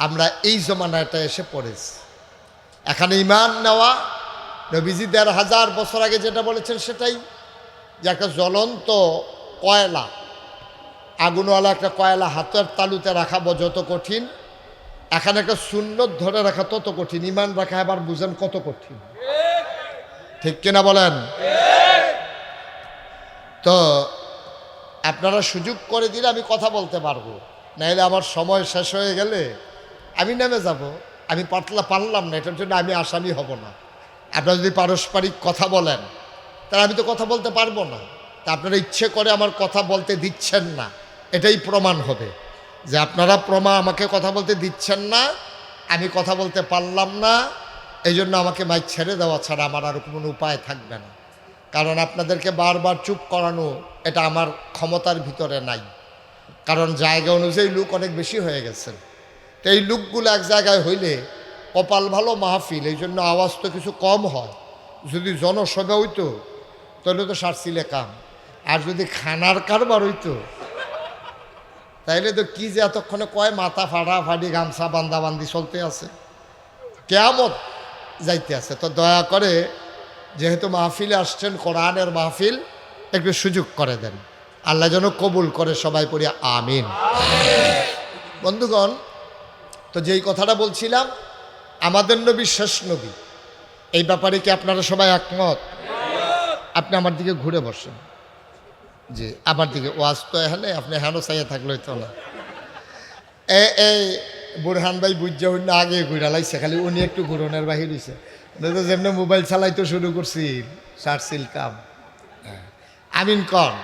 আমরা এই জমানাটা এসে পড়েছি। এখানে ঈমান নেওয়া, নবীজি ১৫০০ বছর আগে যেটা বলেছেন সেটাই, যে একটা জ্বলন্ত কয়লা, আগুনওয়ালা একটা কয়লা হাতের তালুতে রাখা যত কঠিন, এখানে একটা সুন্নত ধরে রাখা তত কঠিন। ঈমান রাখা এবার বুঝেন কত কঠিন, ঠিক কিনা বলেন? তো আপনারা সুযোগ করে দিলে আমি কথা বলতে পারবো, নাহলে আমার সময় শেষ হয়ে গেলে আমি নেমে যাব। আমি পারলাম না, এটার জন্য আমি আসামি হব না। আপনারা যদি পারস্পরিক কথা বলেন তাহলে আমি তো কথা বলতে পারবো না। তা আপনারা ইচ্ছে করে আমার কথা বলতে দিচ্ছেন না, এটাই প্রমাণ হবে যে আপনারা আমাকে কথা বলতে দিচ্ছেন না, আমি কথা বলতে পারলাম না, এই জন্য আমাকে মাইক ছেড়ে দেওয়া ছাড়া আমার আর কোনো উপায় থাকবে না। কারণ আপনাদেরকে বারবার চুপ করানো এটা আমার ক্ষমতার ভিতরে নাই। কারণ জায়গা অনুযায়ী লোক অনেক বেশি হয়ে গেছেন। তো এই লোকগুলো এক জায়গায় হইলে কপাল ভালো মাহফিল, এই জন্য আওয়াজ তো কিছু কম হয়। যদি জনসভা হইতো তাহলে তো সারছিলে কাম। আর যদি খানার কারবার হইতো তাইলে তো কি যে এতক্ষণে কয় মাথা ফাটাফাটি গামছা বান্দাবান্দি চলতে আছে, কেয়ামত যাইতে আছে। তো দয়া করে যেহেতু মাহফিলে আসছেন, কোরআনের মাহফিল, একটু সুযোগ করে দেন। আল্লাহ যেন কবুল করে, সবাই পড়ি আমিন। বন্ধুগণ, তো যেই কথাটা বলছিলাম, আমাদের নবী শেষ নবী, এই ব্যাপারে কি আপনারা সবাই একমত? আপনি আমার দিকে ঘুরে বসেন, যে আমার দিকে ওয়াজ তো এখানে, আপনি হেন চাইয়া থাকলেই তো না। এই বুরহান ভাই বুঝা হইনা আগে ঘুরা লাগছে, খালি উনি একটু ঘুরনের বাহির হয়েছে। তো যেমনি মোবাইল চালাইতে শুরু করছি, সারছিল কাম। আমিন কন।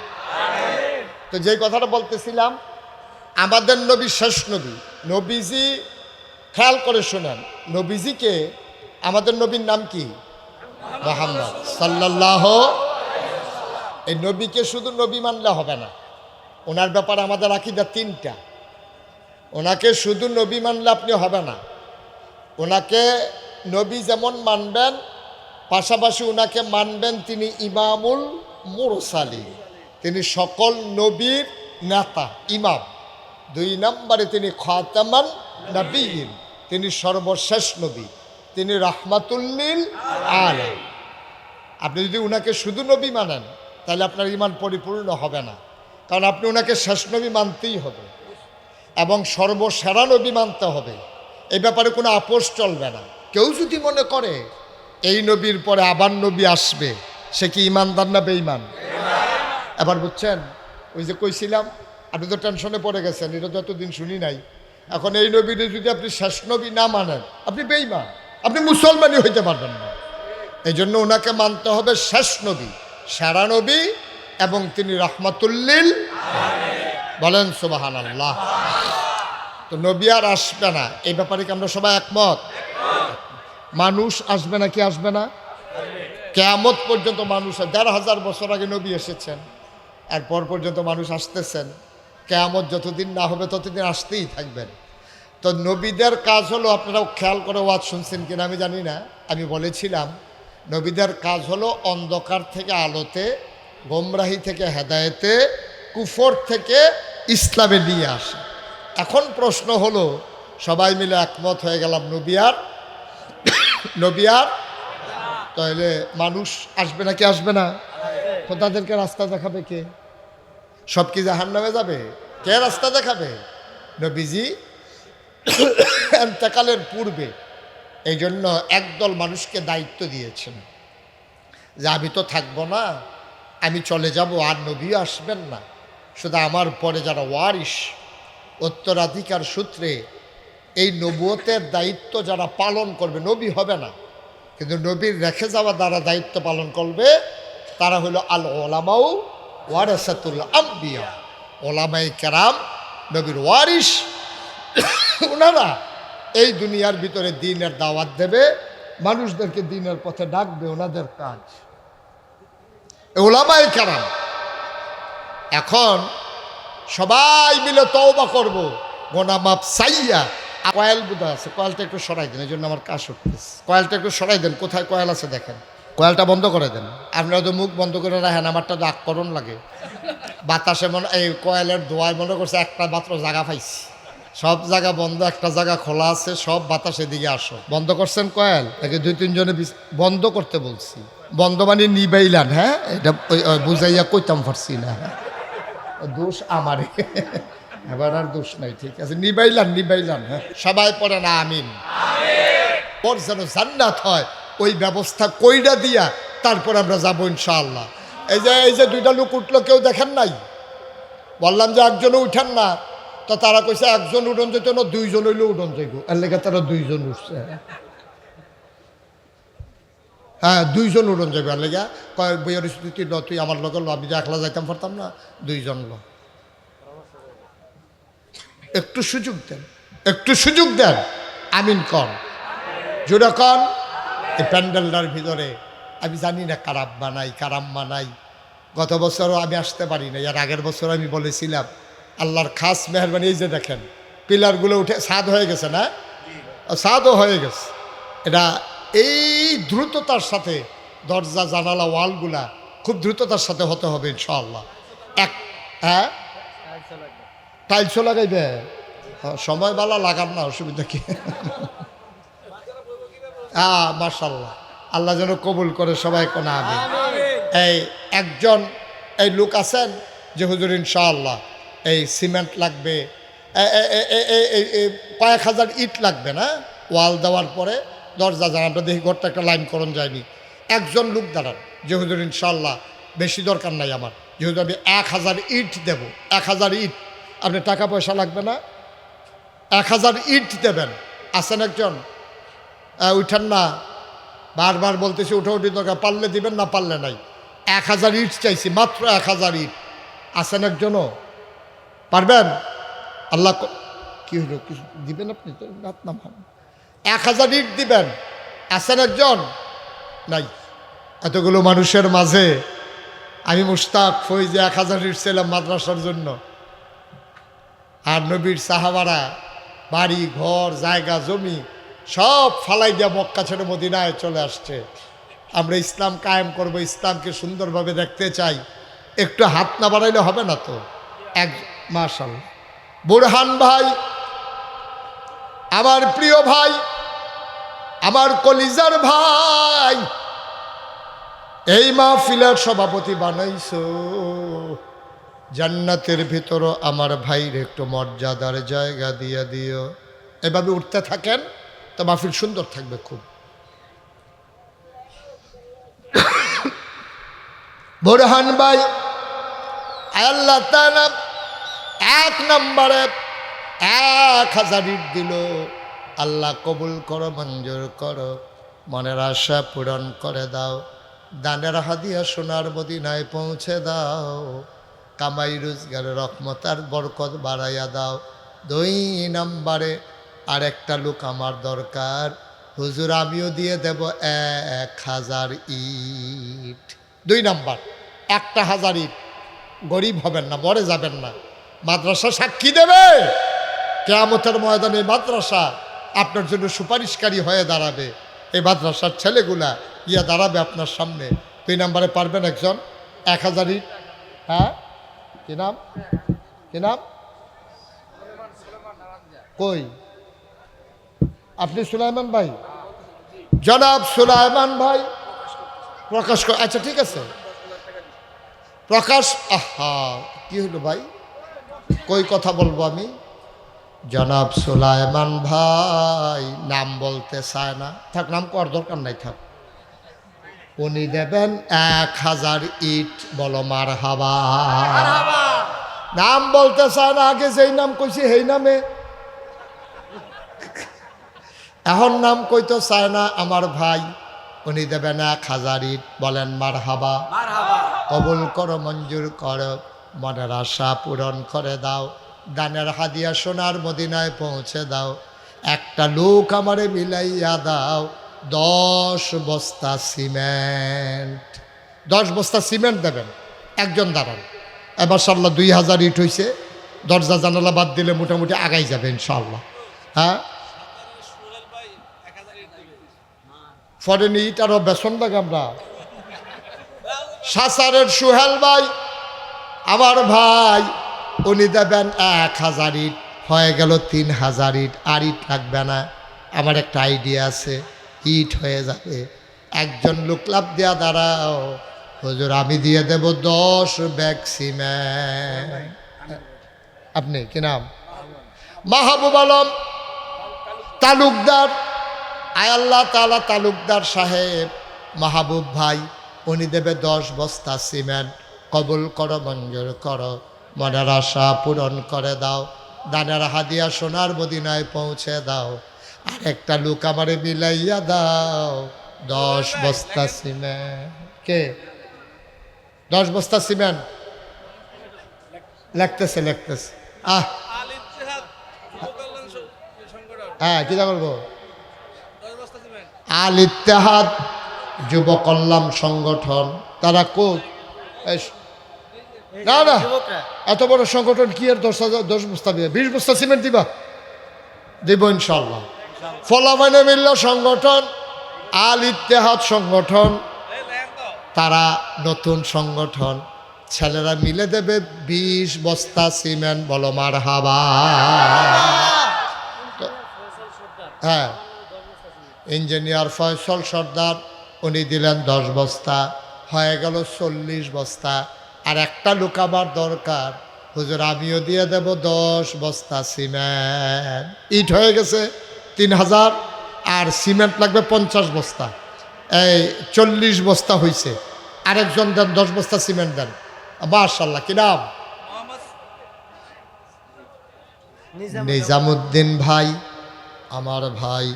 তো যেই কথাটা বলতেছিলাম, আমাদের নবী শেষ নবী। নবীজি খেয়াল করে শোনেন, নবীজিকে, আমাদের নবীর নাম কি? মুহাম্মদ সাল্লাল্লাহু। এই নবীকে শুধু নবী মানলে হবে না, ওনার ব্যাপারে আমাদের আকীদা তিনটা। ওনাকে শুধু নবী মানলে আপনি হবে না, ওনাকে নবী যেমন মানবেন, পাশাপাশি ওনাকে মানবেন তিনি ইমামুল মুরসালিন, তিনি সকল নবীর নেতা, ইমাম। 2 নম্বরে তিনি খাতামান নবীন, তিনি সর্বশেষ নবী, তিনি রাহমাতুল্লিল আলামিন। আপনি যদি উনাকে শুধু নবী মানেন তাহলে আপনার ঈমান পরিপূর্ণ হবে না, কারণ আপনি ওনাকে শেষ নবী মানতেই হবে এবং সর্বসেরা নবী মানতে হবে। এই ব্যাপারে কোনো আপোষ চলবে না। কেউ যদি মনে করে এই নবীর পরে আবার নবী আসবে, সে কি ঈমানদার না বেঈমান? এবার বুঝছেন, ওই যে কইছিলাম, আপনি তো টেনশনে পড়ে গেছেন, এটা তো এতদিন শুনি নাই। এখন এই নবীরে যদি আপনি শেষ নবী না মানেন, আপনি বেঈমান, আপনি মুসলমানই হইতে পারবেন না। এই জন্য ওনাকে মানতে হবে শেষ নবী, সেরা নবী, এবং তিনি রাহমাতুল্লিল আলামিন। বলেন সুবহানাল্লাহ। তো নবী আর আসবে না, এই ব্যাপারে কি আমরা সবাই একমত? মানুষ আসবে না কি আসবে না? কিয়ামত পর্যন্ত মানুষ, ১,৫০০ বছর আগে নবী এসেছেন, এরপর পর্যন্ত মানুষ আসতেছেন। কিয়ামত যতদিন না হবে ততদিন আসতেই থাকবেন। তো নবীদের কাজ হলো, আপনারাও খেয়াল করে ওয়াজ শুনছেন কিনা আমি জানি না, আমি বলেছিলাম নবীদের কাজ হলো অন্ধকার থেকে আলোতে, গোমরাহি থেকে হেদায়েতে, কুফর থেকে ইসলামে নিয়ে আসা। এখন প্রশ্ন হলো, সবাই মিলে একমত হয়ে গেলাম নবী আর তাহলে মানুষ আসবে না কি আসবে না? তো তাদেরকে রাস্তা দেখাবে কে? সব কি জাহান্নামে যাবে? কে রাস্তা দেখাবে? নবীজি ইন্তেকালের পূর্বে এই জন্য একদল মানুষকে দায়িত্ব দিয়েছেন যে আমি তো থাকবো না, আমি চলে যাব, আর নবীও আসবেন না, শুধু আমার পরে যারা ওয়ারিশ, উত্তরাধিকার সূত্রে এই নবুয়তের দায়িত্ব যারা পালন করবে, নবী হবে না কিন্তু নবীর রেখে যাওয়া দ্বারা দায়িত্ব পালন করবে, তারা হলো আল ওলামাউ ওয়ারাসাতুল আম্বিয়া, ওলামাই কেরাম, নবীর ওয়ারিশ। ওনারা এই দুনিয়ার ভিতরে দ্বীনের দাওয়াত দেবে, মানুষদেরকে দ্বীনের পথে ডাকবে, ওনাদের কাজ ওলামাই কেরাম। এখন সবাই মিলে তওবা করব, গোনা মাপ চাইয়া। কয়েল বোধ আছে, কয়েলটা একটু সরাই দেন, এই জন্য আমার কাজ উঠতেছে। কয়েলটা একটু সরাই দেন, কোথায় কয়েল আছে দেখেন, কয়েলটা বন্ধ করে দেন। আপনারা তো মুখ বন্ধ করে রাখেন, আমারটা তো আকরণ লাগে। বাতাসে মনে, এই কয়েলের ধোঁয়ায় মনে করছে একটা মাত্র জায়গা পাইছি, সব জায়গা বন্ধ, একটা জায়গা খোলা আছে, সব বাতাসের দিকে আসো। বন্ধ করছেন কয়েল? তাকে 2-3 জনে বন্ধ করতে বলছি। বন্ধ মানে নিবাইলান, হ্যাঁ, এটা বুঝাইয়া কইতাম পারছি না, দোষ আমারে, এবার আর দোষ নাই, ঠিক আছে, নিবাইলান। হ্যাঁ, সবাই পড়ে না আমিন। ওর যেন জান্নাত হয়, ওই ব্যবস্থা কইরা দিয়া তারপর আমরা যাবো ইনশাআল্লাহ। এই যে 2টা লোক উঠলো, কেউ দেখেন নাই? বললাম যে একজনও উঠেন না, তো তারা কইছে একজন উঠন যেত না, দুইজন হইলে উঠন যাইব, এর লেগে তারা দুইজন উঠছে। হ্যাঁ, দুইজন উঠন যাবে, এর লেগে কয় বইয়ের স্থিতি ন, তুই আমার লগে আমি যে একলা যাইতাম পারতাম না, দুইজন ল। একটু সুযোগ দেন, একটু সুযোগ দেন, আমিন কন, জোরে কন। এই প্যান্ডেলটার ভিতরে আমি জানি না কারাম বানাই কারাম বানাই। গত বছরও আমি আসতে পারি না, এর আগের বছর আমি বলেছিলাম আল্লাহর খাস মেহরবানি। এই যে দেখেন পিলারগুলো উঠে ছাদ হয়ে গেছে না, ছাদও হয়ে গেছে। এটা এই দ্রুততার সাথে দরজা জানালা ওয়ালগুলা খুব দ্রুততার সাথে হতে হবে ইনশাআল্লাহ। হ্যাঁ, টাইলসও লাগাইবে, সময় বালা লাগান না, অসুবিধা কি? মাশাআল্লাহ, আল্লাহ যেন কবুল করে সবাই কোন আমিন। এই একজন এই লোক আছেন যে হুজুর ইনশাআল্লাহ এই সিমেন্ট লাগবে, কয়েক হাজার ইট লাগবে না ওয়াল দেওয়ার পরে দরজা জানাটা দেখি ঘরটা একটা লাইন করণ যায়নি। একজন লোক দাঁড়ান যে হুজুর ইনশাআল্লাহ বেশি দরকার নাই আমার, যে হুজুর আমি 1000 ইট দেব, 1000 ইট, আপনি টাকা পয়সা লাগবে না, 1000 ইট দেবেন। আছেন একজন? উঠেন না, বারবার বলতেছি উঠি দরকার, পারলে দিবেন না পারলে নাই। 1000 ইট চাইছি, মাত্র 1000 ইট। আছেন একজনও? পারবেন? আল্লাহ কি হলো, কিছু দিবেন আপনি তো রাত না ভাব, 1000 ইট দিবেন। আছেন একজন? নাই। এতগুলো মানুষের মাঝে আমি মুশতাক ফৈজে 1000 ইট ছিলাম মাদ্রাসার জন্য। আর নবীর সাহাবারা বাড়ি ঘর জায়গা জমি সব ফালাই দিয়া মক্কা ছেড়ে মদিনায় চলে আসছে। আমরা ইসলাম কায়েম করব, ইসলামকে সুন্দরভাবে দেখতে চাই, একটু হাত না বাড়াইলে হবে না তো। এক মাশাআল্লাহ বুরহান ভাই, আমার প্রিয় ভাই, আমার কলিজার ভাই, এই মাহফিলের সভাপতি বানাইছো, জান্নাতের ভিতরও আমার ভাইর একটু মর্যাদার জায়গা দিয়ে দিও। এভাবে উঠতে থাকেন তো মাহফিল সুন্দর থাকবে খুব। বুরহান ভাই, আল্লাহ তাআলা 1 নম্বরে 1000 ইট দিল। আল্লাহ কবুল করো, মঞ্জুর করো, মনের আশা পূরণ করে দাও, দানের হাদিয়া সোনার মদিনায় পৌঁছে দাও, কামাই রোজগারের রহমত আর বরকত বাড়াইয়া দাও। 2 নম্বরে আরেকটা লোক আমার দরকার, হুজুর আমিও দিয়ে দেব 1000 ইট। 2 নম্বর 1000 ইট। গরিব হবেন না, মরে যাবেন না, মাদ্রাসা সাক্ষী দেবে কিয়ামতের ময়দানে। মাদ্রাসা আপনার জন্য সুপারিশকারী হয়ে দাঁড়াবে, এই মাদ্রাসার ছেলেগুলা ইয়া দাঁড়াবে আপনার সামনে। 2 নম্বরে পারবেন একজন? 1000 ইট। হ্যাঁ, কি নাম, কি নাম? কই আপনি? সুলাইমান ভাই, জনাব সুলাইমান ভাই প্রকাশ। আচ্ছা ঠিক আছে, প্রকাশ। আহা, কি হলো ভাই, কই কথা বলবো আমি? জনাব সুলাইমান ভাই নাম বলতে চায় না, থাক, নাম করার দরকার নাই, থাক। উনি দেবেন 1000 ইট। বলো মারহাবা। নাম বলতে চায় না, আগে যেই নাম কইছি সেই নামে, এখন নাম কইতো চায় না আমার ভাই। উনি দেবেন 1000 ইট। বলেন মারহাবা। কবুল করো, মঞ্জুর করো, মনের আশা পূরণ করে দাও, দানের হাদিয়া সোনার মদিনায় পৌঁছে দাও। একটা লোক আমারে মিলাইয়া দাও 10 বস্তা সিমেন্ট। 10 বস্তা সিমেন্ট দেবেন। একজন দাঁড়ান। এবার সাল্লাহ 2000 ইট হয়েছে, দরজা জানালা বাদ দিলে মোটামুটি আগাই যাবে ইনশাআল্লাহ। হ্যাঁ, ফরেন ইট আরও বেসন লাগে। আমরা সাসারের সুহেল ভাই আমার ভাই, উনি দেবেন 1000 ইট। হয়ে গেল 3000 ইট। আর ইট লাগবে না, আমার একটা আইডিয়া আছে, ইট হয়ে যাবে। একজন লোক লাভ দেয়া দাঁড়াও, হুজুর আমি দিয়ে দেব 10 ব্যাগ সিমেন্ট। আপনি কি নাম? মাহবুব আলম তালুকদার। আয় আল্লাহ তাআলা তালুকদার সাহেব, মাহবুব ভাই, উনি দেবে 10 বস্তা সিমেন্ট। কবুল করো, মঞ্জুর করো, মনের আশা পূরণ করে দাও, দানের হাদিয়া সোনার মদিনায় পৌঁছে দাও। আর একটা লোক আমারে মিলাইয়া দাও 10 বস্তা সিমেন্ট। কে 10 বস্তা সিমেন্ট লিখতেছে? হ্যাঁ, কি করবো? আল ইত্তেহাদ যুব কল্যাণ সংগঠন, তারা না না এত বড় সংগঠন কি আর 10 বস্তা দিবে? 20 বস্তা সিমেন্ট দিবা? দিব ইনশাল্লাহ। ফলাফাইনে মিল্লা সংগঠন, আল ইত্তেহাদ সংগঠন, তারা নতুন সংগঠন, ছেলেরা মিলে দেবে 20 বস্তা সিমেন্ট। বলো মারহাবা। হ্যাঁ, ইঞ্জিনিয়ার ফয়সল সর্দার উনি দিলেন 10 বস্তা, হয়ে গেল 40 বস্তা। আর একটা লোক আমার দরকার, হুজুর আমিও দিয়ে দেব 10 বস্তা সিমেন্ট। ইট হয়ে গেছে 3000, আর সিমেন্ট লাগবে 50 বস্তা। এই 40 বস্তা হয়েছে। আরেকজন দেন 10 বস্তা সিমেন্ট দেন। মাশাআল্লাহ, কি নাম? নিজামুদ্দিন ভাই, আমার ভাই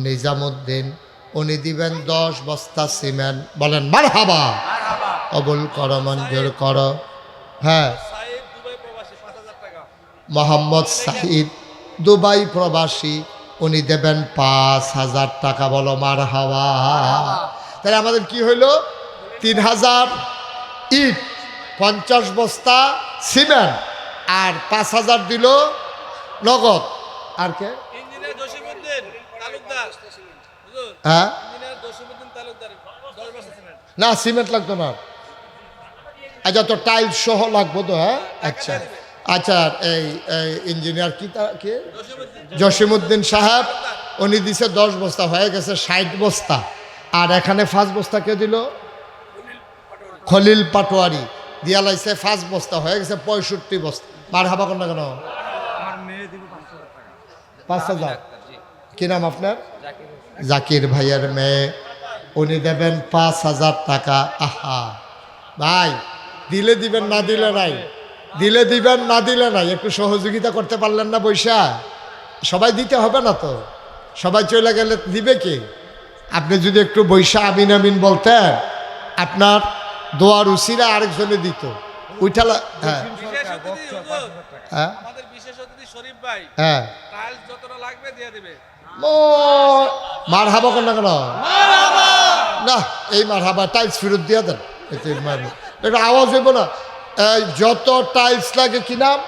নিজামুদ্দিন, উনি দিবেন 10 বস্তা সিমেন্ট। বলেন মারহাবা। কবুল করো, মঞ্জুর করো। হ্যাঁ, মোহাম্মদ সাঈদ দুবাই প্রবাসী, উনি দেবেন 5000 টাকা। বলো মারহাবা। তাহলে আমাদের কি হইল? 3000 ইট, 50 বস্তা সিমেন্ট, আর 5000 দিল নগদ। আর কে? হ্যাঁ, না সিমেন্ট লাগতো না। আচ্ছা, তো টাইলস সহ লাগবো তো? হ্যাঁ, আচ্ছা আচ্ছা। এই ইঞ্জিনিয়ার কি জসিমউদ্দিন সাহেব, উনি দিছে 10 বস্তা, হয়ে গেছে 60 বস্তা। আর এখানে 5 বস্তা কে দিল? খলিল পাটোয়ারি দিয়া লাইছে 5 বস্তা, হয়ে গেছে 65 বস্তা। মারহাবা কোন না কেন? 5000। কি নাম আপনার? জাকির ভাইয়ের মেয়ে, উনি দেবেন 5000 টাকা। আহা ভাই, দিলে দিবেন, না দিলে নাই। দিলে দিবেন, না দিলে নাই। একটু সহযোগিতা করতে পারলেন না বৈশা? সবাই দিতে হবে না তো, সবাই চলে গেলে দিবে কি? আপনি যদি একটু বৈশা আমিন আমিন বলতেন, আপনার দোয়ার উসিলা আরেকজনে দিত। উঠালা। হ্যাঁ হ্যাঁ হ্যাঁ, মারহাবা কোন না কেন? না, এই মারহাবা টাইলস ফেরত দিয়া দেন। এটা আওয়াজ হইব না। যত টাইলস লাগে, কি নাম?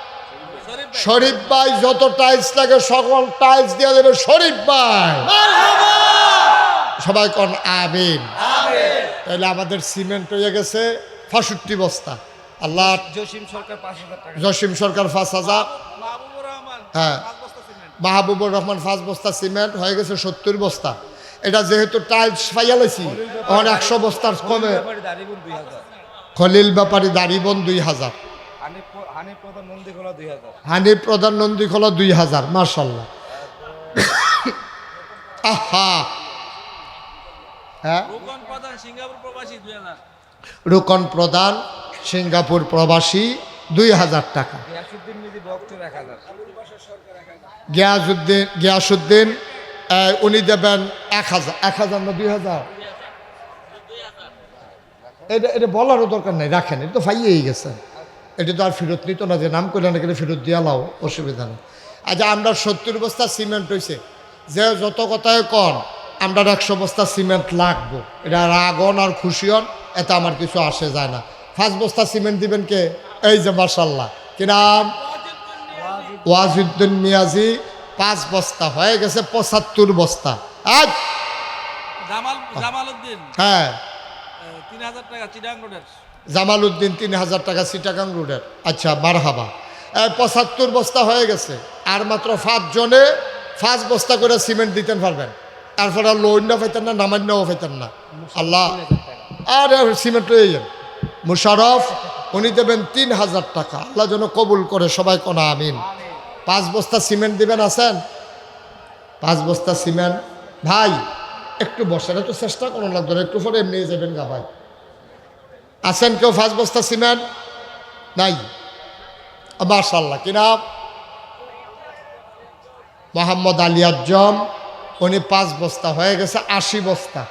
শরীফ ভাই। যত টাইলস লাগে সকল টাইলস দিয়ে দেবে শরীফ ভাই। সবাই কোন আমিন। তাহলে আমাদের সিমেন্ট হয়ে গেছে 65 বস্তা। আল্লাহ। জসিম সরকার 5000। হ্যাঁ, মাহবুবুর রহমান 5 বস্তা সিমেন্ট, হয়ে গেছে 70 বস্তা। এটা যেহেতু টাইলস ফাইয়ালেছি, তখন 100 বস্তার কমে। খলিল ব্যাপারী দাড়িবন 2000। হানিফ প্রধান নন্দীখোলা 2000। মাশাআল্লাহ। আহা। হ্যাঁ, রুকন প্রধান সিঙ্গাপুর প্রবাসী 2000 টাকা। গিয়াসুদ্দিন উনি দেবেন 1000। 1000 না 2000? এটা বলারও দরকার নাই, রাখেন। এটা তো ফাইয়েই গেছে, এটা তো আর ফেরত নিত না। যে নাম করলে না, ফেরত দিয়া লাও, অসুবিধা নেই। আচ্ছা, আমরা 70 বস্তা সিমেন্ট হয়েছে, যে যত কথায় কন আমরা 100 বস্তা সিমেন্ট লাগবো। এটা রাগন আর খুশি হন, এতে আমার কিছু আসে যায় না। 5 বস্তা সিমেন্ট দিবেন কে? এই যে মাশাআল্লাহ, কি নাম? ওয়াজিউদ্দিন মিয়াজি 5 বস্তা, হয়ে গেছে 75 বস্তা। আজ হ্যাঁ, 3000 টাকা চিটাগাং রোডের। জামালউদ্দিন 3000 টাকা চিটাগাং রোডের। আচ্ছা, মারহাবা। 75 বস্তা হয়ে গেছে। আর মাত্র 5 জনে 5 বস্তা করে সিমেন্ট দিতেন পারবেন। তারপরে লোনটা পাইতেন না, নামান্যাও পাইতেন না। আল্লাহ। আর সিমেন্ট হয়ে যান। মুশারফ, উনি দেবেন 3000 টাকা। আল্লাহ যেন কবুল করে, সবাই কোনা আমিন। 5 বস্তা সিমেন্ট দিবেন। আছেন? 5 বস্তা সিমেন্ট। ভাই একটু বসেন, একটু চেষ্টা করুন, লাগতো না। একটু পরে এমনি যাবেন গা ভাই। আছেন কেউ 5 বস্তা সিমেন্ট? নাই। মাশাআল্লাহ, কি নাম? মোহাম্মদ আলী আজম, উনি 5 বস্তা, হয়ে গেছে 80 বস্তা।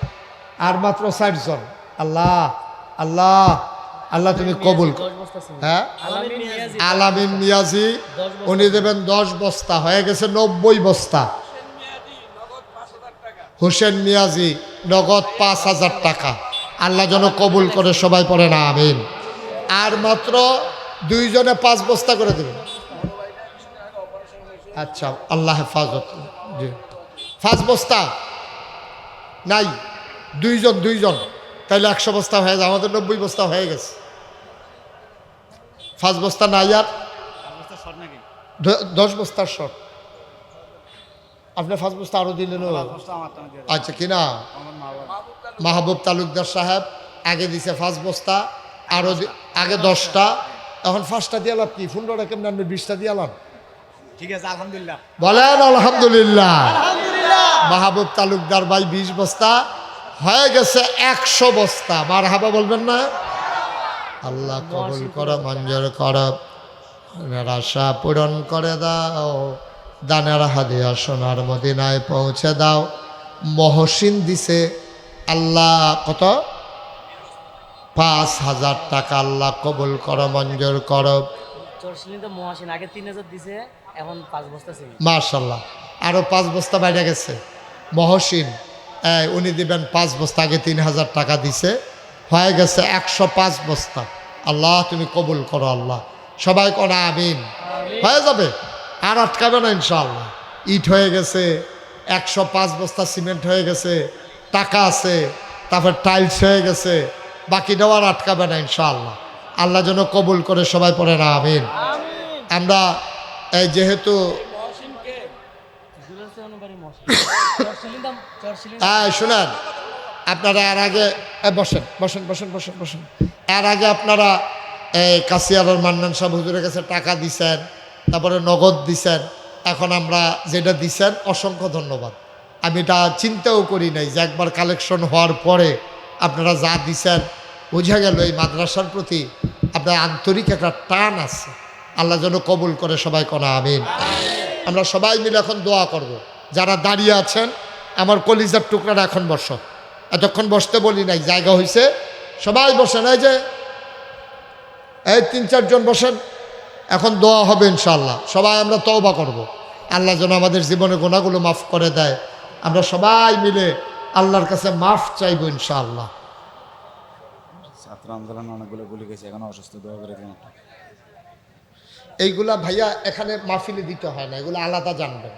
আর মাত্র 4 জন। আল্লাহ আল্লাহ আল্লাহ তুমি কবুল করো। হ্যাঁ, আলামিন মিয়াজি, উনি দেবেন 10 বস্তা, হয়ে গেছে 90 বস্তা। হোসেন মিয়াজি নগদ 5,000 টাকা। আল্লাহ যেন কবুল করে, সবাই পড়ে না আমিন। আর মাত্র 2 জনে 5 বস্তা করে দেবেন। আচ্ছা, আল্লাহ হেফাজত। জি, 5 বস্তা নাই, 2 জন, তাইলে 100 বস্তা হয়ে যায়। আমাদের 90 বস্তা হয়ে গেছে। 5 বস্তা নাই, আর 10 বস্তার শর্ট। আপনি 5 বস্তা আরো দিলেন। আচ্ছা, কিনা মাহবুব তালুকদার সাহেব আগে দিছে 5 বস্তা, আরো আগে 10টা, এখন 5টা দিয়ে লাভ কি? 15টা কেমন আনবে? 20টা দিয়ে লাভ। ঠিক আছে, আলহামদুলিল্লাহ বলেন আলহামদুলিল্লাহ। মাহবুব তালুকদার ভাই 20 বস্তা, হয়ে গেছে 100 বস্তা। মারহাবা বলবেন না? আল্লাহ কবুল করো, মঞ্জুর করো, মনের আশা পূরণ করে দাও, দানের হাদিয়া সোনার মদিনায় পৌঁছে দাও। মহসিন দিছে আল্লাহ কত? 5,000 টাকা। আল্লাহ কবুল করো, মঞ্জুর করো। আগে 3,000 দিছে, এখন 5 বস্তা ছিল। মাশাল্লাহ, আরো 5 বস্তা বাইরে গেছে। মহসিন উনি দিবেন 5 বস্তা, আগে 3,000 টাকা দিছে, হয়ে গেছে 105 বস্তা। আল্লাহ তুমি কবুল করো। আল্লাহ সবাই করা আমিন। হয়ে যাবে, আর আটকাবে না ইনশাআল্লাহ। ইট হয়ে গেছে, 105 বস্তা সিমেন্ট হয়ে গেছে, টাকা আছে, তারপর টাইলস হয়ে গেছে, বাকি দেওয়ার আটকাবে না ইনশাআল্লাহ। আল্লাহ যেন কবুল করে, সবাই পড়ে না আমিন। আমরা এই যেহেতু শুনেন, আপনারা এর আগে বসেন বসেন বসেন বসেন বসেন। এর আগে আপনারা এই কাশিয়ারের মান্নান সাহেব হুজুরের কাছে টাকা দিছেন, তারপরে নগদ দিছেন। এখন আমরা যেটা দিছেন, অসংখ্য ধন্যবাদ। আমি এটা চিন্তাও করি নাই যে একবার কালেকশন হওয়ার পরে আপনারা যা দিছেন, বোঝা গেল এই মাদ্রাসার প্রতি আপনার আন্তরিক একটা টান আছে। আল্লাহ যেন কবুল করে, সবাই কোনা আমিন। আমরা সবাই মিলে এখন দোয়া করব। যারা দাঁড়িয়ে আছেন, আমার কলিজার টুকরাটা এখন বসো। এতক্ষণ বসতে বলি নাই, জায়গা হয়েছে, সবাই বসেন। এই যে এই 3-4 জন বসেন, এখন দোয়া হবে ইনশাআল্লাহ। সবাই আমরা তওবা করব। আল্লাহ যেন আমাদের জীবনের গুনাহগুলো মাফ করে দেয়। আমরা সবাই মিলে আল্লাহর কাছে মাফ চাইব ইনশাআল্লাহ। ছাত্র আন্দোলন অনেকগুলো গুলি গেছে, এখন অসুস্থ, দোয়া করে দিন। এইগুলা ভাইয়া এখানে মাহফিলে দিতে হয় না, এগুলো আলাদা জানবেন।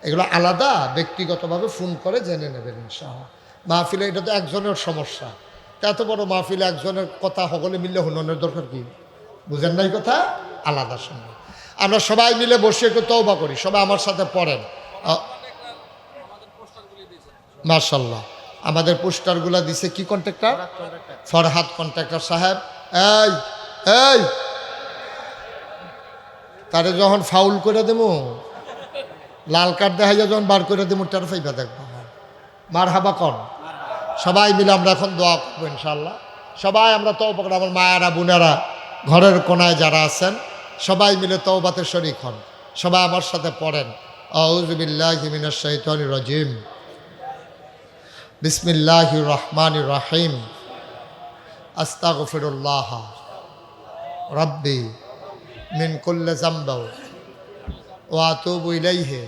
এগুলো আলাদা ব্যক্তিগতভাবে ফোন করে জেনে নেবেন ইনশাআল্লাহ। মাহফিলে এটা তো একজনের সমস্যা, তা এত বড় মাহফিলে একজনের কথা সকলে মিললে হুননের দরকার কি? বুঝেন নাই কথা? আলাদা শুনবেন। আমরা সবাই মিলে বসে একটু তওবা করি। সবাই আমার সাথে পড়েন। মাশাআল্লাহ, আমাদের পোস্টারগুলা দিছে কি কন্ট্রাক্টর? ফরহাদ কন্ট্রাক্টর সাহেব। এই এই তারে যখন ফাউল করে দেবো, লাল কার্ড দেখা যায়, যখন বার করে দেবো, তার ফাইবা দেখবো। মার হাবা কন। সবাই মিলে আমরা এখন দোয়া করবো ইনশাআল্লাহ। সবাই আমরা তওবা করি। আমার মায়েরা বোনেরা ঘরের কোনায় যারা আছেন, সবাই মিলে তওবাতে শরীক হন। সবাই আমার সাথে পড়েন। আউযু বিল্লাহি মিনাশ শাইতানির রাজিম, বিসমিল্লাহির রহমানির রহিম, আস্তাগফিরুল্লাহ রাব্বি মিন কুল্লি যামবি ওয়া আতুবু ইলাইহি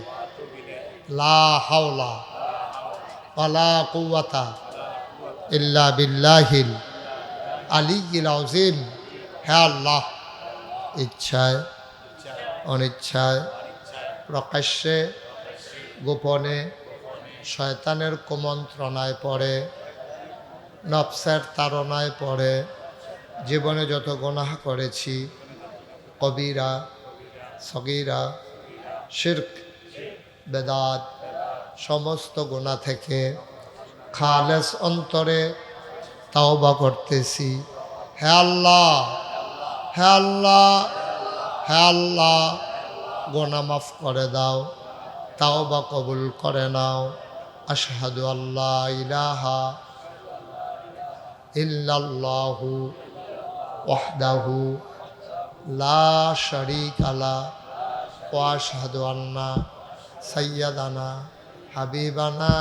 লা হাওলা ওয়ালা কুওয়াতা ইল্লা বিল্লাহিল আলিয়্যিল আযীম। হে আল্লাহ, ইচ্ছায় অনিচ্ছায়, প্রকাশ্যে গোপনে, শয়তানের কুমন্ত্রণায় পড়ে, নফসের তাড়নায় পড়ে জীবনে যত গুনাহ করেছি, কবিরা সগীরা, শিরক বেদাত, সমস্ত গুনাহ থেকে খালেস অন্তরে তাওবা করতেছি। হে আল্লাহ, হে আল্লাহ, হে আল্লাহ, গুনাহ মাফ করে দাও, তাওবা কবুল করে নাও। আশহাদু আল্লা ইলাহা ইল্লাল্লাহু ওয়াহদাহু লা শারীকা লাহু ওয়া আশহাদু আন্না সাইয়্যিদানা হাবিবানা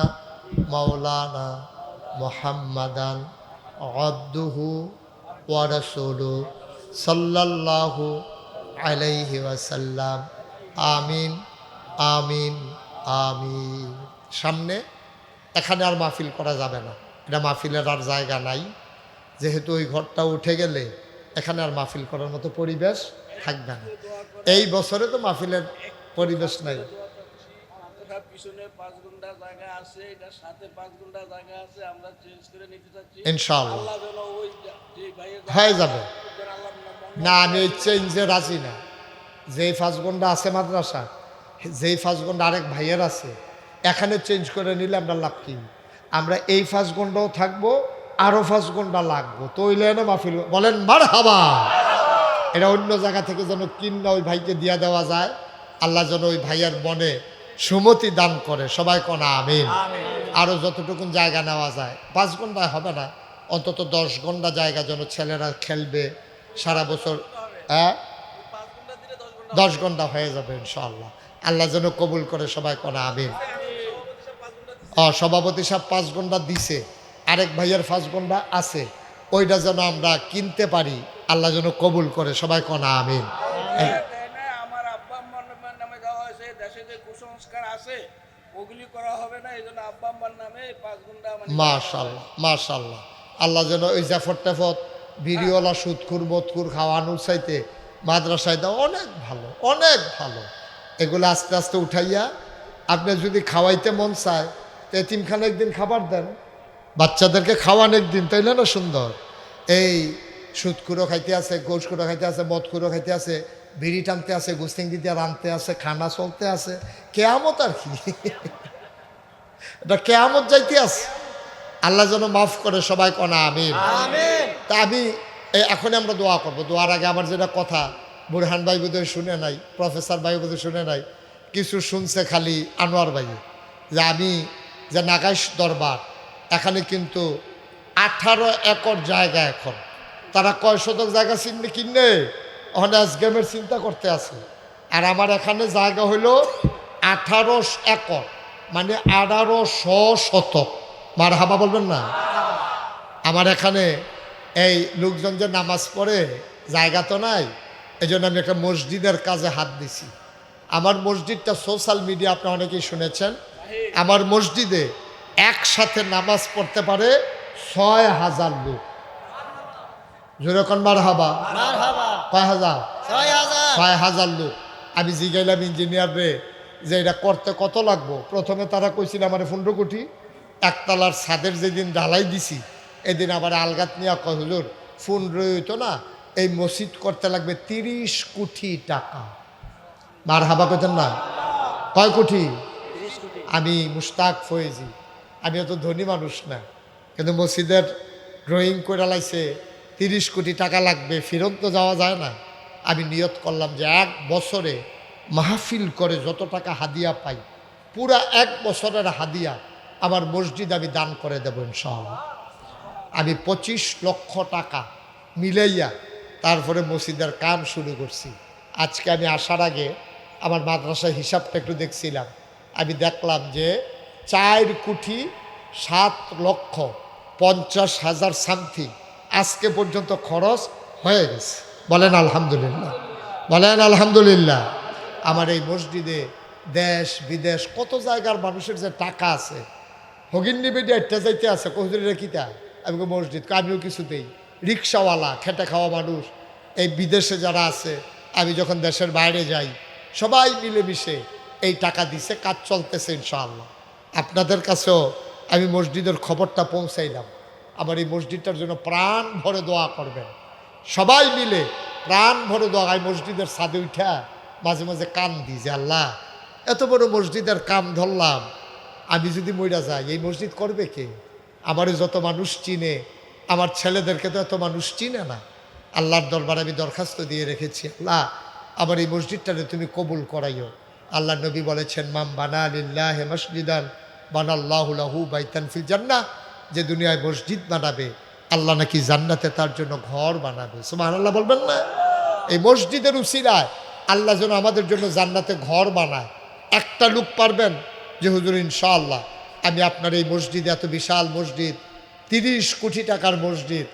মাওলানা মুহাম্মাদান আবদুহু ওয়া রাসূলুহু সাল্লাল্লাহু আলাইহি ওয়াসাল্লাম। আমিন আমিন আমিন। সামনে এখানে আর মাহফিল করা যাবে না, এটা মাহফিলের আর জায়গা নাই, যেহেতু ওই ঘরটা উঠে গেলে এখানে আর মাহফিল করার মতো পরিবেশ থাকবে না। এই বছরে তো মাহফিলের পরিবেশ নাই। পিছনে 5 ঘন্টা জায়গা আছে, এটা সাথে 5 ঘন্টা জায়গা আছে, আমরা চেঞ্জ করে নিতে চাচ্ছি ইনশাআল্লাহ আল্লাহ যেন ওই যে ভাইয়ের হয়ে যাবে। আল্লাহ না, আমি এই চেঞ্জে রাজি না। যেই 5 ঘন্টা আছে মাদ্রাসা, যেই 5 ঘন্টা আরেক ভাইয়ের আছে, এখানে চেঞ্জ করে নিলে আমরা লাভ কি? আমরা এই 5 ঘন্টাও থাকবো, আরও 5 ঘন্টা লাগবো, তো ওই লাইনে মাহফিল বলেন মারহাবা। এটা অন্য জায়গা থেকে যেন কিনা ওই ভাইকে দিয়ে দেওয়া যায়। আল্লাহ যেন ওই ভাইয়ের মনে সুমতি দান করে, সবাই কোনা আমিন। আরও যতটুকুন জায়গা নেওয়া যায়, 5 ঘন্টায় হবে না, অন্তত 10 ঘন্টা জায়গা যেন ছেলেরা খেলবে সারা বছর। 10 ঘন্টা হয়ে যাবে ইনশাআল্লাহ। আল্লাহ যেন কবুল করে, সবাই কোনা আমিন। সভাপতি সাহেব 5 ঘন্টা দিছে, আরেক ভাইয়ের 5 ঘন্টা আছে, ওইটা যেন আমরা কিনতে পারি, আল্লাহ যেন কবুল করে, সবাই কোনা আমিন। আমার আব্বা আম্মার নামে দেওয়া হয়েছে, দেশে যে কুসংস্কার আছে ওগুলি করা হবে না, এই জন্য আব্বা আম্মার নামে 5 ঘন্টা মাশাআল্লাহ মাশাআল্লাহ। আল্লাহ যেন ওই জাফর টেফত বিড়িওয়ালা সুদখুর মদখুর খাওয়ানোর চাইতে মাদ্রাসায় দেওয়া অনেক ভালো, অনেক ভালো। এগুলো আস্তে আস্তে উঠাইয়া আপনি যদি খাওয়াইতে মন চায় তো এতিমখানে একদিন খাবার দেন, বাচ্চাদেরকে খাওয়ান একদিন, তাইলে না সুন্দর। এই সুদখুরো খাইতে আছে, গোশখুরো খাইতে আছে, মদখুরো খাইতে আছে, বিড়ি টানতে আছে, গুস্তিঙ্গি দিয়ে রানতে আছে, খানা চলতে আছে, কেয়ামত আর কি, এটা কেয়ামত যাইতে আছে। আল্লাহ যেন মাফ করে, সবাই কোনা আমিন। তা আমি এখন আমরা দোয়া করব। দোয়ার আগে আমার যেটা কথা, বুরহান ভাই বোধহয় শুনে নাই, প্রফেসর ভাই বোধহয় শুনে নাই, কিছু শুনছে খালি আনোয়ার ভাই, যে আমি যে নাগাইশ দরবার, এখানে কিন্তু 18 একর জায়গা, এখন তারা কয় শতক জায়গা কিনে ওখানে গেমের চিন্তা করতে আছে। আর আমার এখানে জায়গা হইল 18 একর, মানে 1800 শতক। মারহাবা বলবেন না? আমার এখানে এই লোকজন যে নামাজ পড়ে জায়গা তো নাই, এই জন্য আমি একটা মসজিদের কাজে হাত দিছি। আমার মসজিদটা সোশ্যাল মিডিয়া আপনি অনেকেই শুনেছেন। আমার মসজিদে একসাথে নামাজ পড়তে পারে 6000 লোক। যেরকম মারহাবা, কয় হাজার? 6000 লোক। আমি জিগাইলাম ইঞ্জিনিয়ার রে যে এটা করতে কত লাগবো। প্রথমে তারা কইছিল আমার 15 কোটি। একতলার ছাদের যেদিন ঢালাই দিছি, এদিন আবার আলগাত নিয়ে কয় হুজুর ফোন রইতো না, এই মসজিদ করতে লাগবে 30 কোটি টাকা। মারহাবা কইতেন না? কয় কোটি? আমি মুশতাক ফয়েজি, আমি অত ধনী মানুষ না, কিন্তু মসজিদের ড্রয়িং করে লাইছে 30 কোটি টাকা লাগবে, ফেরত তো যাওয়া যায় না। আমি নিয়ত করলাম যে 1 বছরে মাহফিল করে যত টাকা হাদিয়া পাই, পুরা 1 বছরের হাদিয়া আমার মসজিদ আমি দান করে দেবো ইনশাআল্লাহ। আমি 25 লক্ষ টাকা মিলাইয়া তারপরে মসজিদের কাম শুরু করছি। আজকে আমি আসার আগে আমার মাদ্রাসার হিসাবটা একটু দেখছিলাম, আমি দেখলাম যে 4,07,50,000 সামথিং আজকে পর্যন্ত খরচ হয়ে গেছে। বলেন আলহামদুলিল্লাহ, বলেন আলহামদুলিল্লাহ। আমার এই মসজিদে দেশ বিদেশ কত জায়গার মানুষের যে টাকা আছে, হগিন্নি বেডি একটা যাইতে আছে, কহুজুরের কিতা আমি মসজিদ, আমিও কিছু দেই। রিক্সাওয়ালা, খেটে খাওয়া মানুষ, এই বিদেশে যারা আছে, আমি যখন দেশের বাইরে যাই সবাই মিলেমিশে এই টাকা দিছে, কাজ চলতেছে ইনশাআল্লাহ। আপনাদের কাছেও আমি মসজিদের খবরটা পৌঁছাইলাম। আমার এই মসজিদটার জন্য প্রাণ ভরে দোয়া করবেন, সবাই মিলে প্রাণ ভরে দোয়া। আমি মসজিদের ছাদে উঠা মাঝে মাঝে কান দিই যে আল্লাহ এত বড় মসজিদের কাম ধরলাম, আমি যদি মইরা যাই এই মসজিদ করবে কে? আমারও যত মানুষ চিনে, আমার ছেলেদেরকে তো এত মানুষ চিনে না। আল্লাহর দরবারে আমি দরখাস্ত দিয়ে রেখেছি, আল্লাহ আমার এই মসজিদটাকে তুমি কবুল করাইও। আল্লাহ নবী বলেছেন মাম বানা লিল্লাহি মসজিদান বানাল্লাহু লাহু বাইতান ফিল জান্নাহ, যে দুনিয়ায় মসজিদ বানাবে আল্লাহ নাকি জান্নাতে তার জন্য ঘর বানাবে। সুবহানাল্লাহ বলবেন না? এই মসজিদের উসিলায় আল্লাহ যেন আমাদের জন্য জান্নাতে ঘর বানায়। একটা লোক পারবেন যে হুজুর ইনশাআল্লাহ আমি আপনার এই মসজিদ, এত বিশাল মসজিদ, 30 কোটি টাকার মসজিদ,